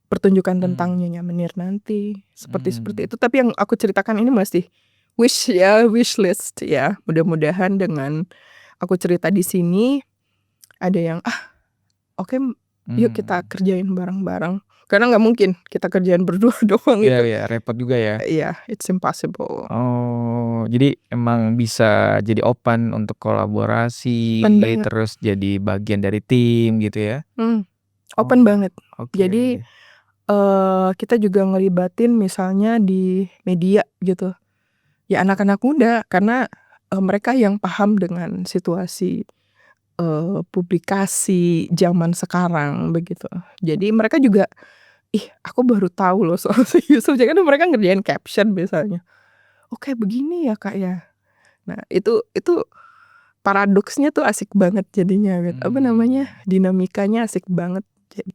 pertunjukan tentang Nyonya Menir nanti, seperti itu. Tapi yang aku ceritakan ini masih wish list ya. Mudah-mudahan dengan aku cerita di sini ada yang oke, yuk kita kerjain bareng-bareng. Karena nggak mungkin kita kerjain berdua doang gitu. Iya, repot juga ya. Iya, it's impossible. Oh, jadi emang bisa jadi open untuk kolaborasi, Open banget. terus jadi bagian dari tim gitu ya? Open banget. Oke. Jadi kita juga ngelibatin misalnya di media gitu. Ya anak-anak muda, karena mereka yang paham dengan situasi publikasi zaman sekarang begitu. Jadi mereka juga, aku baru tahu loh soal si Yusuf. Jadi kan mereka ngerjain caption misalnya. Oke, begini ya Kak ya. Nah itu paradoksnya tuh asik banget jadinya gitu. Dinamikanya asik banget jadi.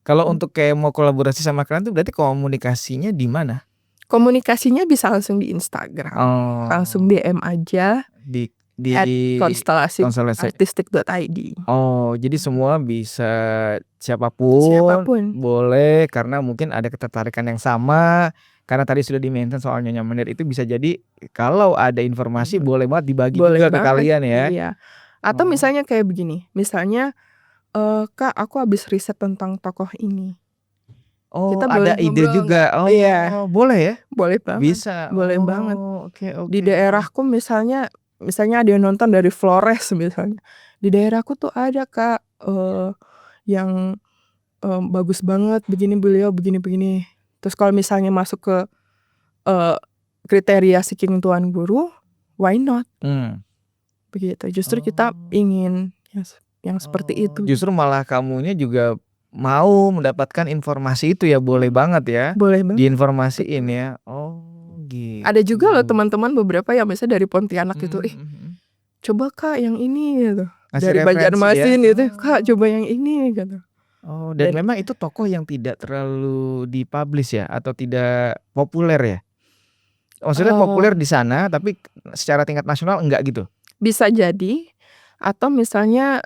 Kalau untuk kayak mau kolaborasi sama kalian tuh berarti komunikasinya di mana? Komunikasinya bisa langsung di Instagram. Langsung DM aja Di @konstelasiartistik.id. Oh, jadi semua bisa siapapun boleh, karena mungkin ada ketertarikan yang sama. Karena tadi sudah di-mention soal Nyonya Menir, itu bisa jadi kalau ada informasi boleh banget dibagi juga ke kalian ya. Iya. Atau misalnya kayak begini, misalnya Kak, aku habis riset tentang tokoh ini. Oh, Kita ada boleh ide ngobrol juga. nggak? Iya. Boleh ya? Boleh banget. Bisa. Boleh banget. Oke. Di daerahku misalnya ada yang nonton dari Flores misalnya. Di daerahku tuh ada Kak yang bagus banget, beliau begini. Terus kalau misalnya masuk ke kriteria seeking tuan guru, why not? Begitu. Justru kita ingin yang seperti itu. Justru malah kamunya juga mau mendapatkan informasi itu ya, boleh banget ya. Boleh banget. Diinformasiin ya. Oh, gitu. Ada juga loh teman-teman beberapa yang misalnya dari Pontianak gitu, coba Kak yang ini gitu. Dari Banjarmasin gitu, Kak coba yang ini gitu. Oh, dan memang itu tokoh yang tidak terlalu dipublish ya, atau tidak populer ya? Maksudnya populer di sana tapi secara tingkat nasional enggak gitu? Bisa jadi, atau misalnya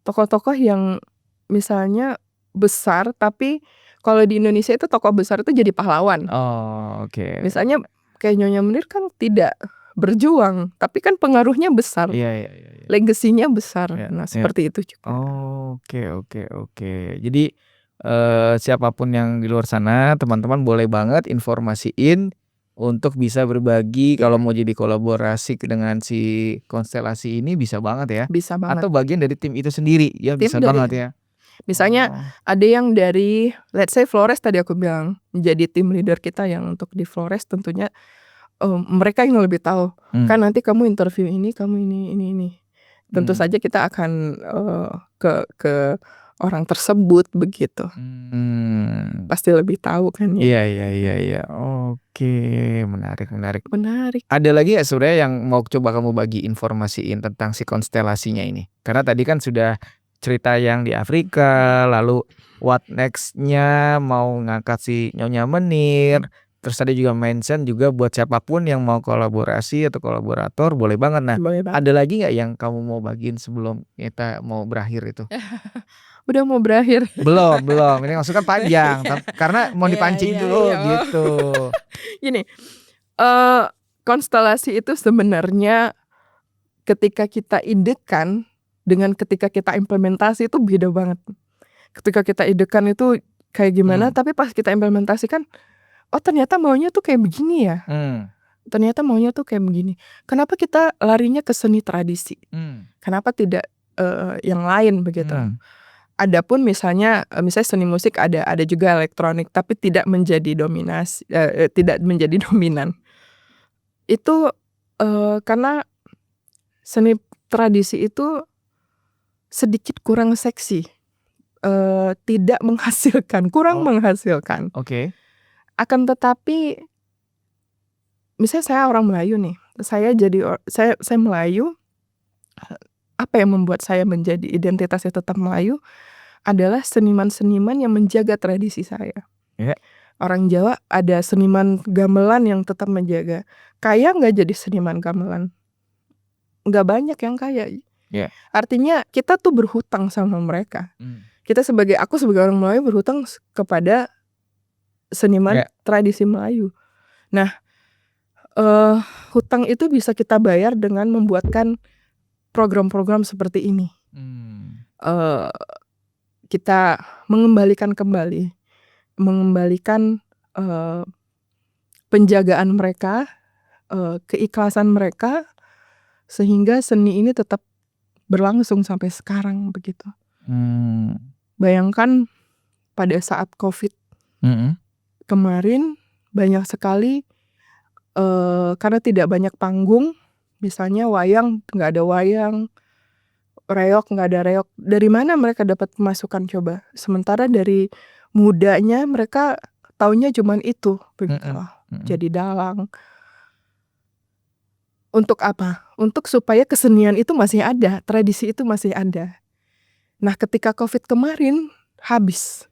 tokoh-tokoh yang misalnya besar, tapi kalau di Indonesia itu tokoh besar itu jadi pahlawan. Oh, oke. Misalnya kayak Nyonya Menir kan tidak berjuang, tapi kan pengaruhnya besar. Iya. Legasinya besar. Nah, seperti itu juga. Oke. Jadi siapapun yang di luar sana, teman-teman boleh banget informasiin untuk bisa berbagi. Kalau mau jadi kolaborasi dengan si konstelasi ini bisa banget ya. Bisa banget. Atau bagian dari tim itu sendiri ya, bisa banget ya. Misalnya ada yang dari let's say Flores tadi aku bilang, menjadi tim leader kita yang untuk di Flores, tentunya mereka yang lebih tahu. Kan nanti kamu interview ini, kamu ini. Tentu saja kita akan ke orang tersebut begitu. Pasti lebih tahu kan ya. Iya. Oke, menarik. Ada lagi ya sebenarnya yang mau coba kamu bagi informasiin tentang si konstelasinya ini? Karena tadi kan sudah cerita yang di Afrika, lalu what next-nya mau ngangkat si Nyonya Menir. Terus tadi juga mention juga buat siapapun yang mau kolaborasi atau kolaborator boleh banget. Nah, ada lagi nggak yang kamu mau bagiin sebelum kita mau berakhir itu? Udah mau berakhir. Belum. Ini maksudnya panjang, karena mau dipancing dulu gitu. Gini, konstelasi itu sebenarnya ketika kita idekan dengan ketika kita implementasi itu beda banget. Ketika kita idekan itu kayak gimana, tapi pas kita implementasikan, ternyata maunya tuh kayak begini ya. Ternyata maunya tuh kayak begini. Kenapa kita larinya ke seni tradisi? Kenapa tidak yang lain begitu? Adapun misalnya seni musik ada juga elektronik, tapi tidak menjadi dominan. Itu karena seni tradisi itu sedikit kurang seksi, tidak menghasilkan, kurang menghasilkan. Oke. Akan tetapi misalnya saya orang Melayu nih, saya Melayu, apa yang membuat saya menjadi identitasnya tetap Melayu adalah seniman-seniman yang menjaga tradisi saya. Ya. Orang Jawa ada seniman gamelan yang tetap menjaga. Kaya nggak jadi seniman gamelan? Nggak banyak yang kaya. Ya. Artinya kita tuh berhutang sama mereka. Aku sebagai orang Melayu berhutang kepada seniman tradisi Melayu. Nah, hutang itu bisa kita bayar dengan membuatkan program-program seperti ini. Kita mengembalikan penjagaan mereka, keikhlasan mereka, sehingga seni ini tetap berlangsung sampai sekarang begitu. Bayangkan pada saat COVID kemarin banyak sekali karena tidak banyak panggung, misalnya wayang nggak ada wayang, reok nggak ada reok. Dari mana mereka dapat pemasukan coba? Sementara dari mudanya mereka taunya cuman itu begitu. Jadi dalang. Untuk apa? Untuk supaya kesenian itu masih ada, tradisi itu masih ada. Nah, ketika COVID kemarin habis.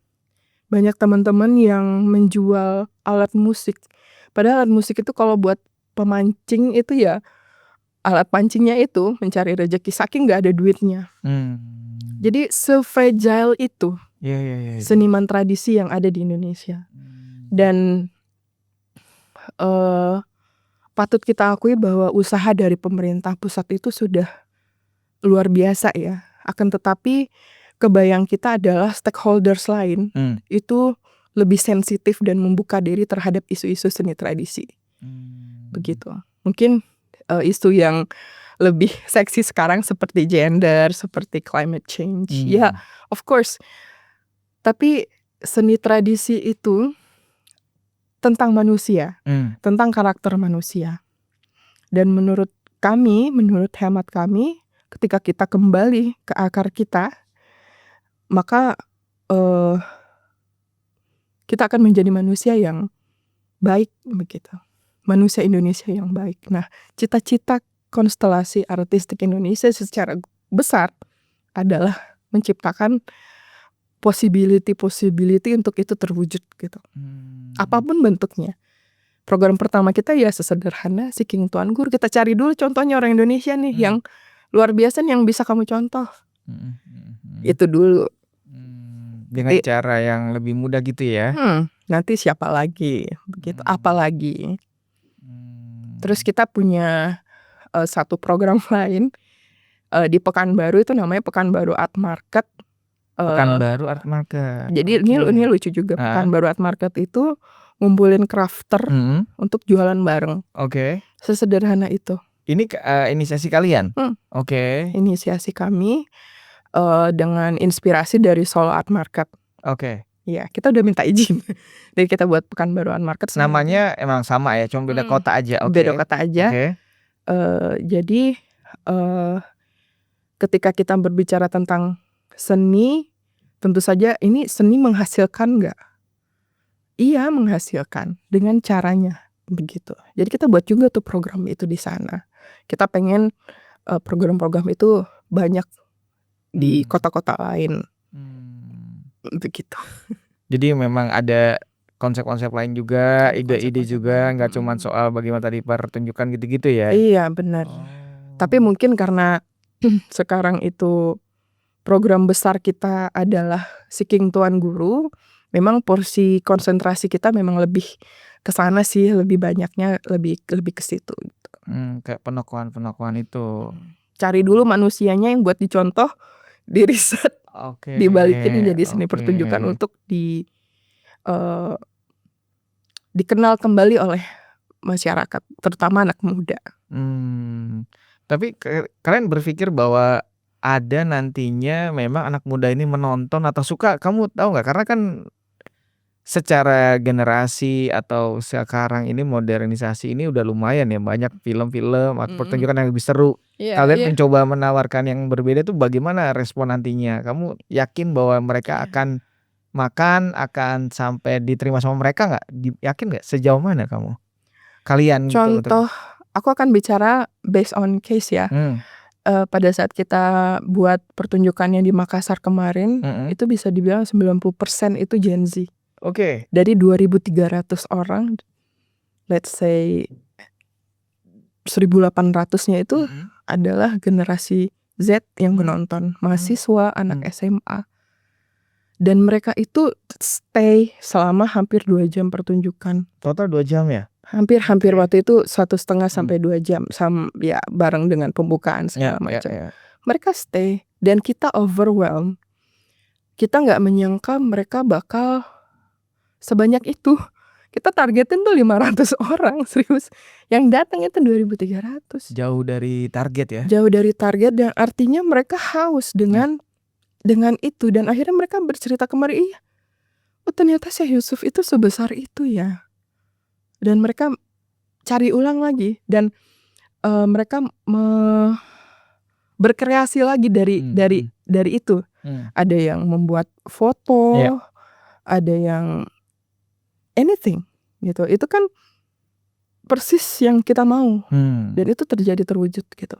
Banyak teman-teman yang menjual alat musik. Padahal alat musik itu kalau buat pemancing itu ya alat pancingnya itu mencari rezeki, saking nggak ada duitnya. Jadi se-fragile itu seniman tradisi yang ada di Indonesia. Dan patut kita akui bahwa usaha dari pemerintah pusat itu sudah luar biasa ya. Akan tetapi kebayang kita adalah stakeholders lain itu lebih sensitif dan membuka diri terhadap isu-isu seni tradisi. Begitu. Mungkin isu yang lebih seksi sekarang seperti gender, seperti climate change. Ya, of course. Tapi seni tradisi itu tentang manusia, tentang karakter manusia. Dan menurut hemat kami, ketika kita kembali ke akar kita, maka kita akan menjadi manusia yang baik begitu. Manusia Indonesia yang baik. Nah, cita-cita konstelasi artistik Indonesia secara besar adalah menciptakan possibility untuk itu terwujud gitu. Apapun bentuknya. Program pertama kita ya sesederhana Seeking Tuan Guru. Kita cari dulu contohnya orang Indonesia nih yang luar biasa yang bisa kamu contoh. Itu dulu. Dengan cara yang lebih mudah gitu ya. Nanti siapa lagi begitu, apalagi. Terus kita punya satu program lain di Pekanbaru, itu namanya Pekanbaru Art Market. Pekanbaru Art Market. Jadi ini lucu juga. Pekanbaru Art Market itu ngumpulin crafter untuk jualan bareng. Sesederhana itu. Ini inisiasi kalian? Inisiasi kami dengan inspirasi dari Solo Art Market. Ya, kita udah minta izin. Jadi kita buat Pekanbaru Art Market. Namanya emang sama ya, cuma beda kota aja. Beda kota aja. Jadi ketika kita berbicara tentang seni, tentu saja ini seni menghasilkan nggak? Iya, menghasilkan dengan caranya begitu. Jadi kita buat juga tuh program itu di sana. Kita pengen program-program itu banyak di kota-kota lain. Begitu. Jadi memang ada konsep-konsep lain juga, ide-ide juga, nggak cuma soal bagaimana tadi pertunjukan gitu-gitu ya. Iya, benar. Tapi mungkin karena sekarang itu program besar kita adalah Seeking Tuan Guru, memang porsi konsentrasi kita memang lebih ke sana sih, lebih banyaknya lebih ke situ gitu. Kayak penokohan itu. Cari dulu manusianya yang buat dicontoh, di riset, dibalikin jadi seni pertunjukan untuk dikenal kembali oleh masyarakat, terutama anak muda. Tapi kalian berpikir bahwa ada nantinya memang anak muda ini menonton atau suka? Kamu tahu nggak? Karena kan secara generasi atau sekarang ini modernisasi ini udah lumayan ya, banyak film-film atau pertunjukan yang lebih seru. Kalian mencoba menawarkan yang berbeda itu bagaimana respon nantinya? Kamu yakin bahwa mereka akan makan, akan sampai diterima sama mereka nggak? Yakin nggak? Sejauh mana kamu? kalian gitu untuk Contoh, aku akan bicara based on case ya. Pada saat kita buat pertunjukannya di Makassar kemarin, itu bisa dibilang 90% itu Gen Z. Oke. Dari 2.300 orang, let's say 1.800-nya itu adalah generasi Z yang menonton, mahasiswa, anak SMA. Dan mereka itu stay selama hampir 2 jam pertunjukan. Total 2 jam ya? Hampir waktu itu 1,5 sampai 2 jam ya bareng dengan pembukaan segala macam. Mereka stay dan kita overwhelmed. Kita nggak menyangka mereka bakal sebanyak itu. Kita targetin tuh 500 orang, serius. Yang datang itu 2.300. Jauh dari target ya? Jauh dari target dan artinya mereka haus dengan itu dan akhirnya mereka bercerita kemarin, iya, oh ternyata Syekh Yusuf itu sebesar itu ya. Dan mereka cari ulang lagi dan mereka berkreasi lagi dari itu. Ada yang membuat foto, ada yang anything gitu. Itu kan persis yang kita mau dan itu terwujud gitu.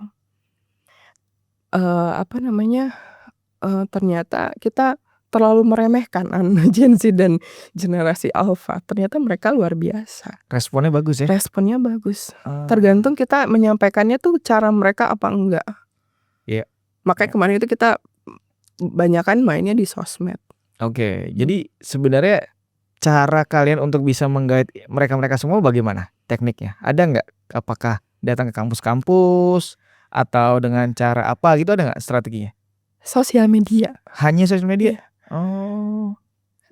Ternyata kita terlalu meremehkan Gen Z dan generasi Alpha. Ternyata mereka luar biasa. Responnya bagus ya? Responnya bagus. Tergantung kita menyampaikannya tuh cara mereka apa enggak. Makanya kemarin itu kita banyakan mainnya di sosmed. Oke, jadi sebenarnya cara kalian untuk bisa menggait mereka semua bagaimana tekniknya? Ada nggak? Apakah datang ke kampus-kampus atau dengan cara apa gitu, ada nggak strateginya? Sosial media. Hanya sosial media?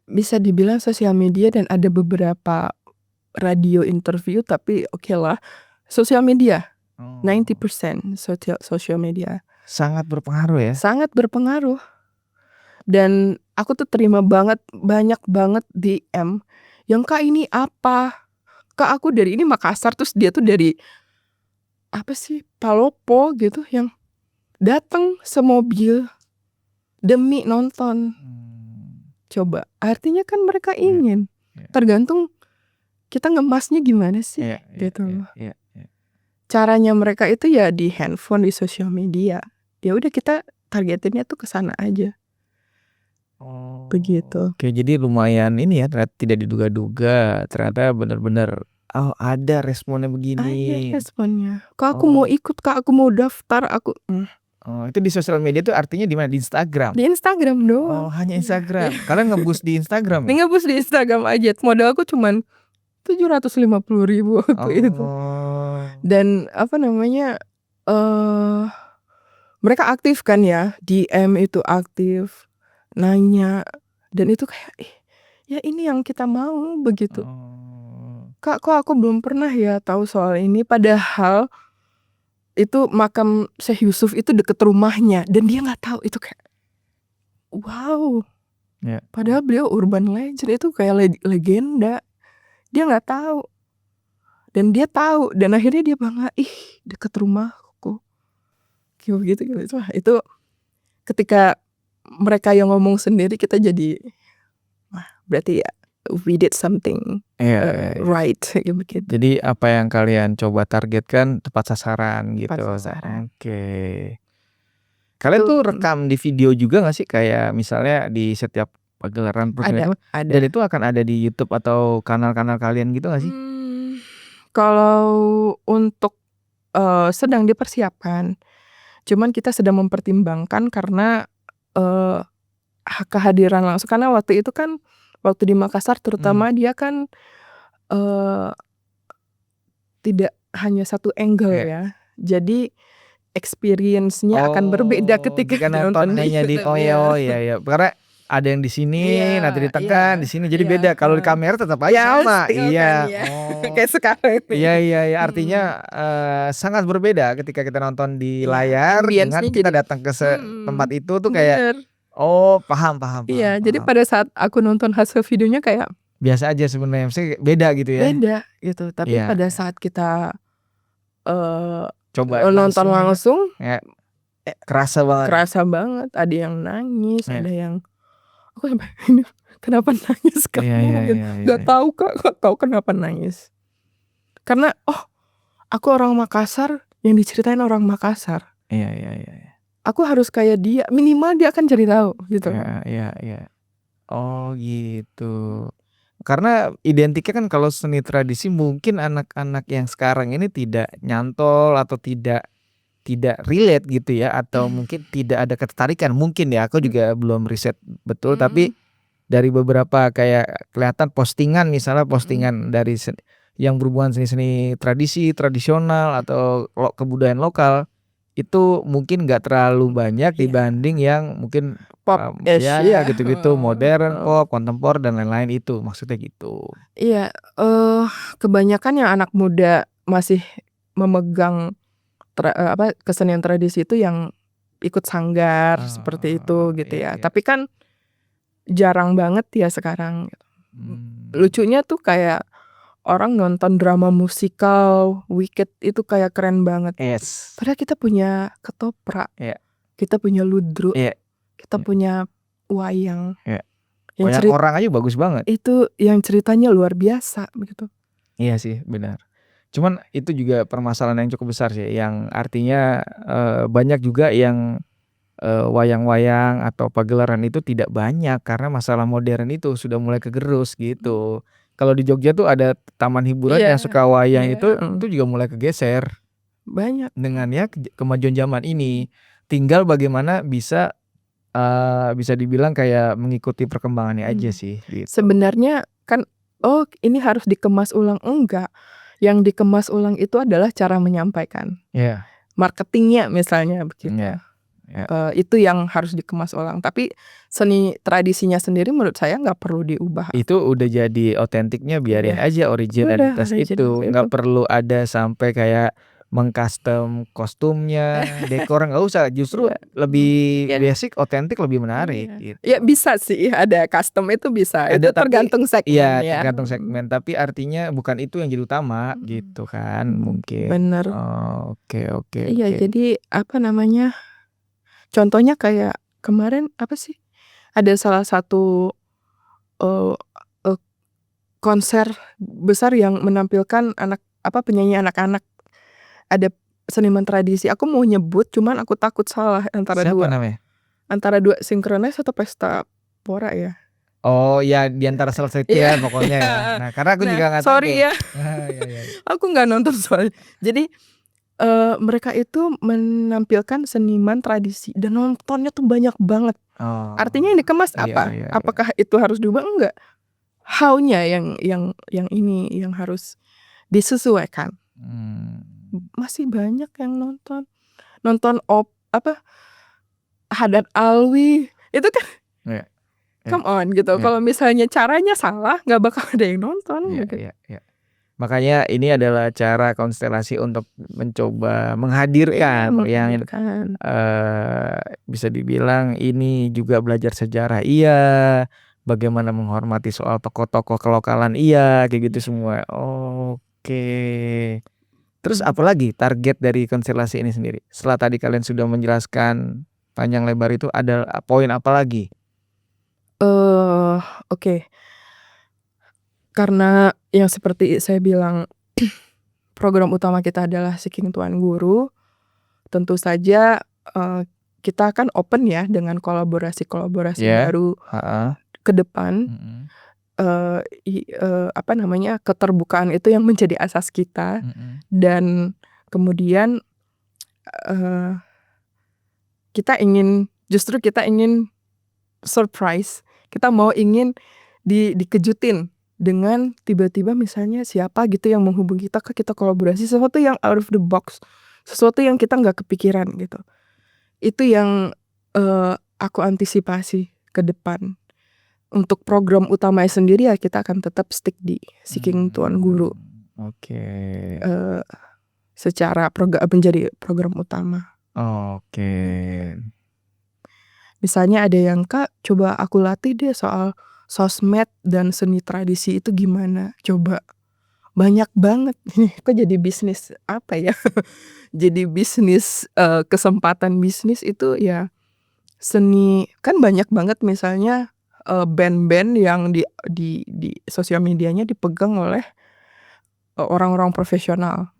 Bisa dibilang sosial media dan ada beberapa radio interview tapi oke lah. Sosial media. 90% sosial media. Sangat berpengaruh ya? Sangat berpengaruh. Dan aku tuh terima banyak banget DM yang Kak ini apa? Kak aku dari ini Makassar, terus dia tuh dari apa sih Palopo gitu yang datang semobil demi nonton. Coba artinya kan mereka ingin. Tergantung kita ngemasnya gimana sih gitu. Caranya mereka itu ya di handphone, di sosial media. Ya udah kita targetinnya tuh ke sana aja. Begitu. Oke, jadi lumayan ini ya, ternyata tidak diduga-duga, ternyata benar-benar ada responnya begini. Ada responnya. Kak aku mau ikut, Kak aku mau daftar, aku. Itu di sosial media tuh artinya di mana? Di Instagram? Di Instagram doang. Hanya Instagram. Kalian nge-boost di Instagram ya? Nge-boost di Instagram aja. Modal aku cuman 750.000 waktu itu. Dan mereka aktif kan ya, DM itu aktif, nanya, dan itu kayak ya ini yang kita mau begitu. Kak kok aku belum pernah ya tahu soal ini, padahal itu makam Syekh Yusuf itu deket rumahnya dan dia nggak tahu. Itu kayak wow. Padahal beliau urban legend, itu kayak legenda. Dia nggak tahu dan dia tahu dan akhirnya dia bangga, deket rumahku kayak begitu. Wah, itu ketika mereka yang ngomong sendiri kita jadi wah berarti ya we did something right begitu. Jadi apa yang kalian coba targetkan tepat sasaran gitu. Oke. Kalian tuh rekam di video juga nggak sih, kayak misalnya di setiap pagelaran ada. Dan itu akan ada di YouTube atau kanal-kanal kalian gitu nggak sih? Kalau untuk sedang dipersiapkan, cuman kita sedang mempertimbangkan karena kehadiran langsung, karena waktu itu kan waktu di Makassar terutama dia kan tidak hanya satu angle ya, jadi experience-nya akan berbeda ketika nonton hanya di ya karena ada yang di sini nanti ditekan di sini, jadi beda. Kalau di kamera tetap aja sama. Kayak sekarang ini. Iya, artinya sangat berbeda ketika kita nonton di layar dengan kita datang ke tempat itu tuh kayak paham. Iya, jadi pada saat aku nonton hasil videonya kayak biasa aja sebenarnya, maksudnya beda gitu ya. Beda gitu, tapi pada saat kita coba nonton langsung kerasa banget. Ada yang nangis, ada yang aku sampai ini kenapa nangis kamu? Gak tahu Kak, gak tahu kenapa nangis. Karena aku orang Makassar yang diceritain orang Makassar. Iya. Aku harus kayak dia, minimal dia akan cari tahu gitu. Iya. Oh gitu. Karena identiknya kan kalau seni tradisi mungkin anak-anak yang sekarang ini tidak nyantol atau tidak relate gitu ya, atau mungkin tidak ada ketertarikan mungkin ya, aku juga belum riset betul, tapi dari beberapa kayak kelihatan postingan, misalnya postingan dari yang berhubungan seni-seni tradisional atau kebudayaan lokal itu mungkin nggak terlalu banyak dibanding yang mungkin pop-ish ya gitu-gitu, modern, pop, kontemporer dan lain-lain, itu maksudnya gitu. Iya, kebanyakan yang anak muda masih memegang kesenian tradisi itu yang ikut sanggar seperti itu gitu ya. Tapi kan jarang banget ya sekarang. Lucunya tuh kayak orang nonton drama musikal Wicked itu kayak keren banget. Yes. Padahal kita punya ketoprak, kita punya ludruk, kita punya wayang. Wayang orang aja bagus banget. Itu yang ceritanya luar biasa begitu. Iya sih, benar. Cuman itu juga permasalahan yang cukup besar sih, yang artinya banyak juga yang wayang-wayang atau pagelaran itu tidak banyak karena masalah modern itu sudah mulai kegerus gitu. Kalau di Jogja tuh ada taman hiburan yang suka wayang itu juga mulai kegeser. Banyak. Dengan ya kemajuan zaman ini, tinggal bagaimana bisa dibilang kayak mengikuti perkembangannya aja sih gitu. Sebenarnya kan ini harus dikemas ulang, enggak. Yang dikemas ulang itu adalah cara menyampaikan. Marketingnya misalnya begitu. Itu yang harus dikemas ulang. Tapi seni tradisinya sendiri menurut saya nggak perlu diubah. Itu udah jadi otentiknya, biarin aja originalitas itu. Nggak perlu ada sampai kayak mengcustom kostumnya, dekor, nggak usah. Justru lebih basic, otentik, lebih menarik gitu. Ya bisa sih, ada custom itu bisa. Itu tergantung segmen ya. Tergantung segmen, tapi artinya bukan itu yang jadi utama gitu kan mungkin. Bener. Oke. Iya, jadi apa namanya? Contohnya kayak kemarin apa sih? Ada salah satu konser besar yang menampilkan penyanyi anak-anak. Ada seniman tradisi. Aku mau nyebut, cuman aku takut salah antara dua. Siapa namanya? Antara dua Synchronize atau Pesta Pora ya. Oh ya, diantara salah satu ya pokoknya ya. Nah karena aku juga nggak tahu. Sorry ya. Aku nggak nonton soalnya. Jadi mereka itu menampilkan seniman tradisi dan nontonnya tuh banyak banget. Artinya yang dikemas apa? Apakah itu harus diubah? Enggak. How-nya yang ini yang harus disesuaikan. Masih banyak yang nonton Haddad Alwi itu kan come on gitu. Kalau misalnya caranya salah nggak bakal ada yang nonton. Makanya ini adalah cara konstelasi untuk mencoba menghadirkan yang bisa dibilang ini juga belajar sejarah, bagaimana menghormati soal tokoh-tokoh kelokalan, kayak gitu semua. Oke. Terus apalagi target dari konstelasi ini sendiri? Setelah tadi kalian sudah menjelaskan panjang lebar itu, ada poin apa lagi? Oke. Karena yang seperti saya bilang program utama kita adalah Seeking Tuan Guru. Tentu saja kita akan open ya dengan kolaborasi baru ke depan. Keterbukaan itu yang menjadi asas kita. Dan kemudian kita ingin surprise. Kita ingin dikejutin dengan tiba-tiba misalnya siapa gitu yang menghubungi kita kolaborasi, sesuatu yang out of the box, sesuatu yang kita nggak kepikiran gitu. Itu yang aku antisipasi ke depan. Untuk program utamanya sendiri ya kita akan tetap stick di Seeking Tuan Guru. Secara menjadi program utama. Misalnya ada yang, Kak, coba aku latih deh soal sosmed dan seni tradisi itu gimana. Coba. Banyak banget. Kok jadi bisnis apa ya? Jadi bisnis, kesempatan bisnis itu ya seni. Kan banyak banget misalnya band-band yang di sosial medianya dipegang oleh orang-orang profesional.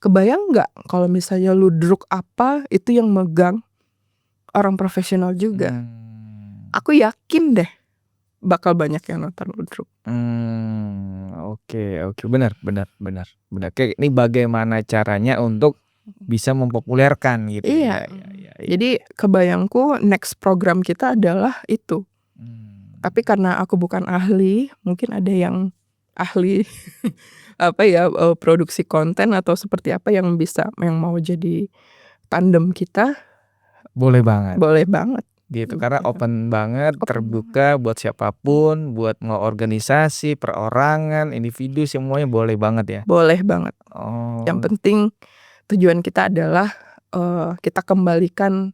Kebayang nggak kalau misalnya ludruk apa itu yang megang orang profesional juga. Aku yakin deh bakal banyak yang nonton ludruk. Oke, benar. Kayak ini bagaimana caranya untuk bisa mempopulerkan gitu. Iya. Ya. Jadi kebayangku next program kita adalah itu. Tapi karena aku bukan ahli, mungkin ada yang ahli produksi konten atau seperti apa yang mau jadi tandem kita. Boleh banget. Gitu, karena open banget, terbuka buat siapapun, buat mau organisasi, perorangan, individu, semuanya boleh banget ya. Boleh banget. Yang penting tujuan kita adalah kita kembalikan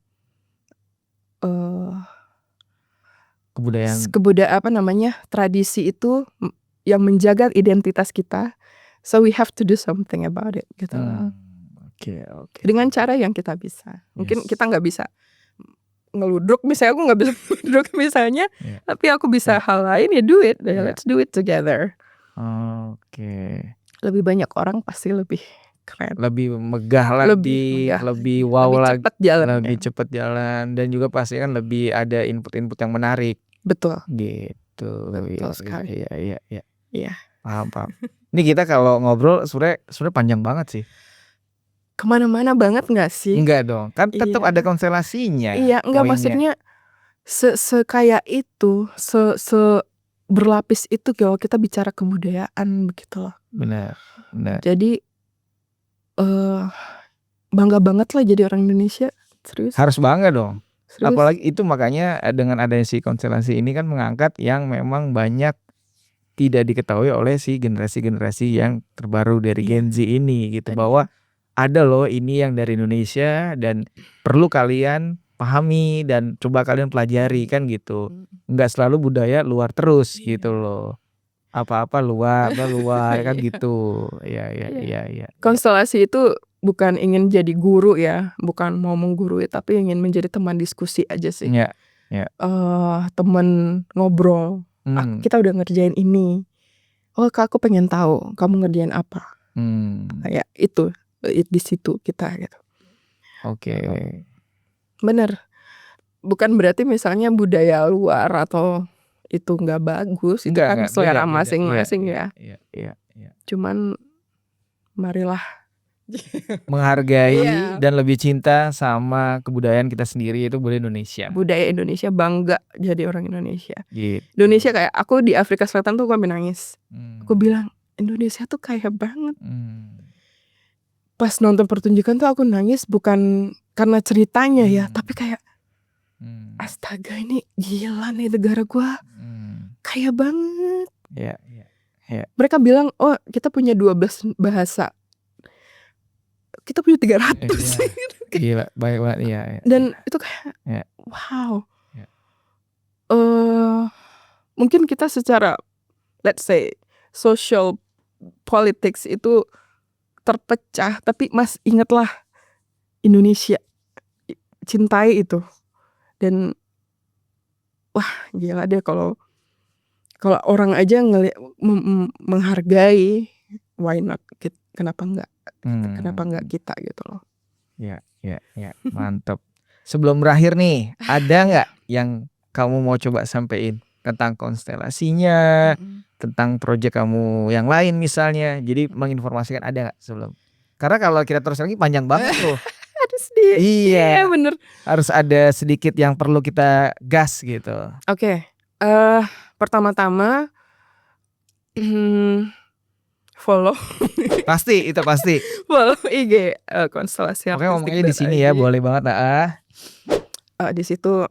kebudayaan tradisi itu yang menjaga identitas kita. So we have to do something about it gitu. Oke. Dengan cara yang kita bisa. Mungkin kita nggak bisa ngeludruk, misalnya aku nggak bisa ngeludruk misalnya, tapi aku bisa hal lain, ya do it. Let's do it together. Lebih banyak orang pasti lebih keren, lebih megah lagi, lebih wow lagi, lebih cepet jalan, dan juga pasti kan lebih ada input yang menarik. Betul. Gitu. Betul sekali. Iya. Paham. Ini kita kalau ngobrol sebenarnya panjang banget sih. Kemana-mana banget nggak sih? Enggak dong, kan tetap ada konstelasinya. Iya, enggak, maksudnya kayak itu, berlapis itu kalau kita bicara kebudayaan begitu loh. Benar. Jadi bangga banget lah jadi orang Indonesia, serius. Harus bangga dong. Serius. Apalagi itu, makanya dengan adanya si konstelasi ini kan mengangkat yang memang banyak tidak diketahui oleh si generasi-generasi yang terbaru dari Gen Z ini gitu, bahwa ada loh ini yang dari Indonesia dan perlu kalian pahami dan coba kalian pelajari kan gitu. Enggak selalu budaya luar terus gitu loh. Apa-apa luar kan gitu. Iya. Konstelasi itu bukan ingin jadi guru ya, bukan mau menggurui, tapi ingin menjadi teman diskusi aja sih. Iya. Teman ngobrol. Kita udah ngerjain ini. Kak, aku pengen tahu kamu ngerjain apa. Kayak itu. Di situ kita gitu. Oke. Bener. Bukan berarti misalnya budaya luar atau itu nggak bagus, itu kan selera masing-masing ya. Iya. Cuman marilah menghargai dan lebih cinta sama kebudayaan kita sendiri, itu budaya Indonesia. Budaya Indonesia, bangga jadi orang Indonesia. Gitu. Indonesia kayak aku di Afrika Selatan tuh sampai nangis. Aku bilang Indonesia tuh kaya banget. Pas nonton pertunjukan tuh aku nangis bukan karena ceritanya ya, tapi kayak astaga, ini gila nih negara gua. Kaya banget. Iya. Mereka bilang, kita punya 12 bahasa. Kita punya 300. Gila, baik banget. Iya. Dan itu kayak wow. Mungkin kita secara, let's say, social politics itu terpecah, tapi Mas ingatlah Indonesia, cintai itu. Dan wah, gila deh kalau orang aja menghargai, why not? Kenapa enggak? Kenapa enggak kita gitu loh. Ya, mantap. Sebelum berakhir nih, ada nggak yang kamu mau coba sampein tentang konstelasinya, tentang proyek kamu yang lain misalnya? Jadi menginformasikan, ada nggak sebelum? Karena kalau kita terus lagi panjang banget tuh. Iya, bener. Harus ada sedikit yang perlu kita gas gitu. Oke. Pertama-tama follow. Pasti. Follow IG Konstelasi Artistik. Oke, ngomongnya di sini ya, boleh banget. Di situ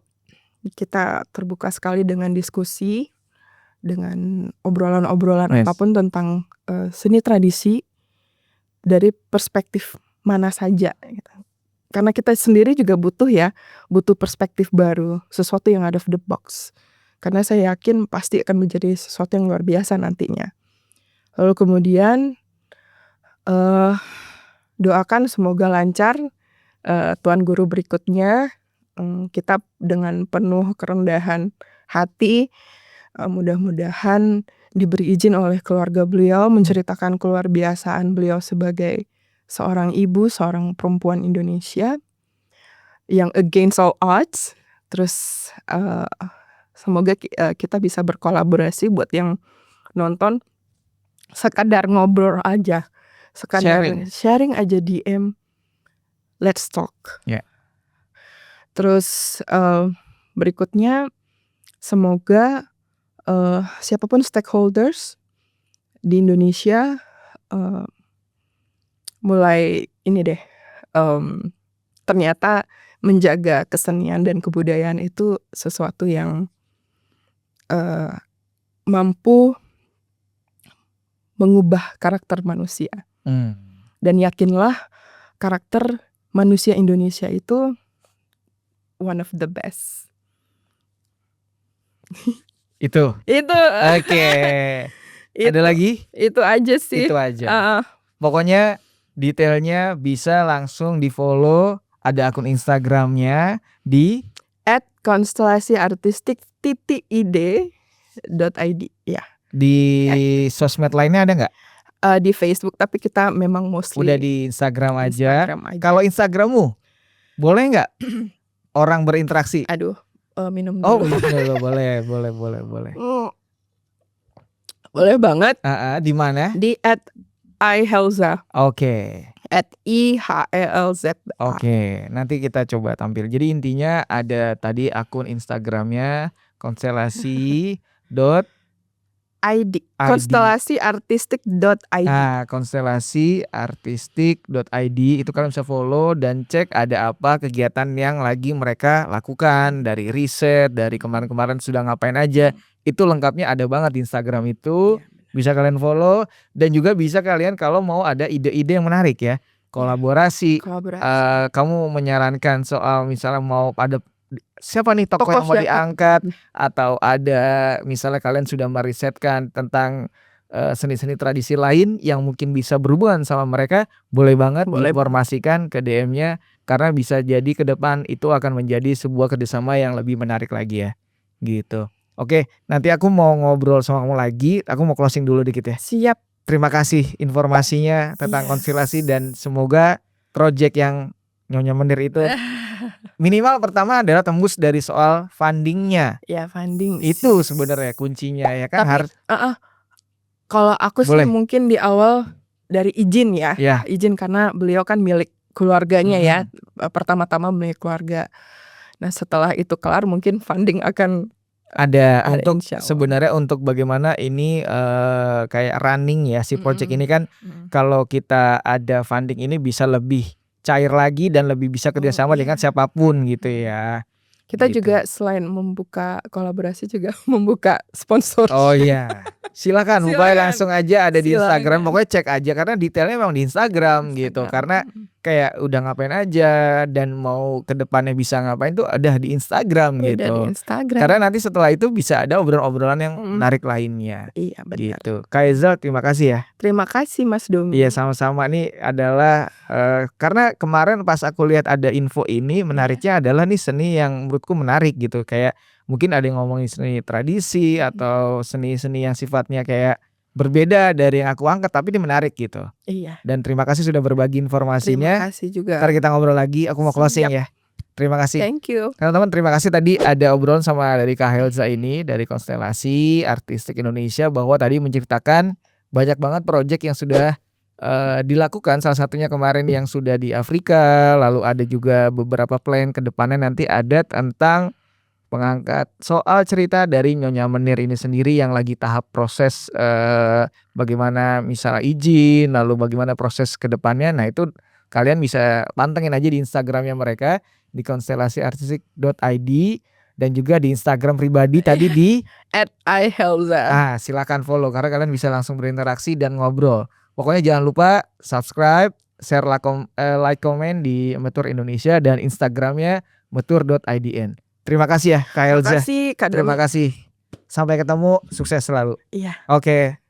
kita terbuka sekali dengan diskusi, dengan obrolan-obrolan apapun tentang seni tradisi dari perspektif mana saja gitu. Karena kita sendiri juga butuh perspektif baru, sesuatu yang out of the box. Karena saya yakin pasti akan menjadi sesuatu yang luar biasa nantinya. Lalu kemudian doakan semoga lancar Tuan Guru berikutnya. Kita dengan penuh kerendahan hati, mudah-mudahan diberi izin oleh keluarga beliau menceritakan keluar biasaan beliau sebagai seorang ibu, seorang perempuan Indonesia yang against all odds. Terus semoga kita bisa berkolaborasi buat yang nonton, sekadar ngobrol aja, sekadar sharing aja DM, let's talk. Terus berikutnya semoga siapapun stakeholders di Indonesia mulai ini deh, ternyata menjaga kesenian dan kebudayaan itu sesuatu yang mampu mengubah karakter manusia. Dan yakinlah karakter manusia Indonesia itu one of the best. Itu. Oke. Ada lagi? Itu aja sih. Itu aja. Pokoknya detailnya bisa langsung di follow. Ada akun Instagramnya di @konstelasiartistik.id ya. Di sosmed lainnya ada nggak? Di Facebook, tapi kita memang mostly udah di Instagram aja. Kalau Instagrammu boleh nggak orang berinteraksi? Aduh, minum dulu. Oh, boleh. Boleh banget. Di mana? Di @ihelza. Oke. @ihelza. Oke, nanti kita coba tampil. Jadi intinya ada tadi akun Instagramnya konstelasi.id. Konstelasiartistik.id. Konstelasiartistik.id itu kalian bisa follow dan cek ada apa kegiatan yang lagi mereka lakukan, dari riset, dari kemarin-kemarin sudah ngapain aja. Itu lengkapnya ada banget di Instagram itu. Bisa kalian follow dan juga bisa kalian kalau mau ada ide-ide yang menarik ya. Kolaborasi. Kamu menyarankan soal misalnya mau ada siapa nih tokoh yang mau diangkat, atau ada misalnya kalian sudah merisetkan tentang seni-seni tradisi lain yang mungkin bisa berhubungan sama mereka, boleh banget diinformasikan ke DM-nya, karena bisa jadi ke depan itu akan menjadi sebuah kerjasama yang lebih menarik lagi ya gitu. Oke, nanti aku mau ngobrol sama kamu lagi. Aku mau closing dulu dikit ya. Siap. Terima kasih informasinya tentang konstelasi dan semoga project yang Nyonya Menir itu minimal pertama adalah tembus dari soal fundingnya. Ya, funding itu sebenarnya kuncinya ya kan. Tapi, kalau aku sih mungkin di awal dari izin ya. Izin karena beliau kan milik keluarganya ya. Pertama-tama milik keluarga. Nah setelah itu kelar mungkin funding akan ada untuk sebenarnya untuk bagaimana ini kayak running ya si project ini kan. Kalau kita ada funding ini bisa lebih cair lagi dan lebih bisa kerjasama dengan siapapun gitu ya. Kita juga selain membuka kolaborasi juga membuka sponsor. Oh iya, silakan buka langsung aja, ada di Instagram. Pokoknya cek aja karena detailnya memang di Instagram gitu. Karena kayak udah ngapain aja dan mau ke depannya bisa ngapain tuh ada di Instagram gitu. Karena nanti setelah itu bisa ada obrolan-obrolan yang menarik lainnya. Iya benar. Gitu. Kak Hazel, terima kasih ya. Terima kasih Mas Domi. Iya sama-sama. Nih adalah karena kemarin pas aku lihat ada info ini, menariknya adalah nih seni yang menurutku menarik gitu. Kayak mungkin ada yang ngomongin seni tradisi atau seni-seni yang sifatnya kayak berbeda dari yang aku angkat, tapi ini menarik gitu. Iya. Dan terima kasih sudah berbagi informasinya. Terima kasih juga. Ntar kita ngobrol lagi. Aku mau closing ya. Terima kasih. Thank you. Teman-teman, terima kasih tadi ada obrolan sama dari Kak Helza ini dari Konstelasi Artistik Indonesia, bahwa tadi menciptakan banyak banget proyek yang sudah dilakukan. Salah satunya kemarin yang sudah di Afrika, lalu ada juga beberapa plan ke depannya nanti ada tentang mengangkat soal cerita dari Nyonya Menir ini sendiri yang lagi tahap proses bagaimana misalnya izin, lalu bagaimana proses ke depannya. Nah itu kalian bisa pantengin aja di Instagramnya mereka di konstelasiartistik.id dan juga di Instagram pribadi tadi di @ihelza. Silakan follow karena kalian bisa langsung berinteraksi dan ngobrol. Pokoknya jangan lupa subscribe, share, like, komen di Metur Indonesia dan Instagramnya metur.idn. Terima kasih ya Kak Helza. Terima kasih Kak Domi. Terima kasih. Sampai ketemu, sukses selalu. Iya. Oke.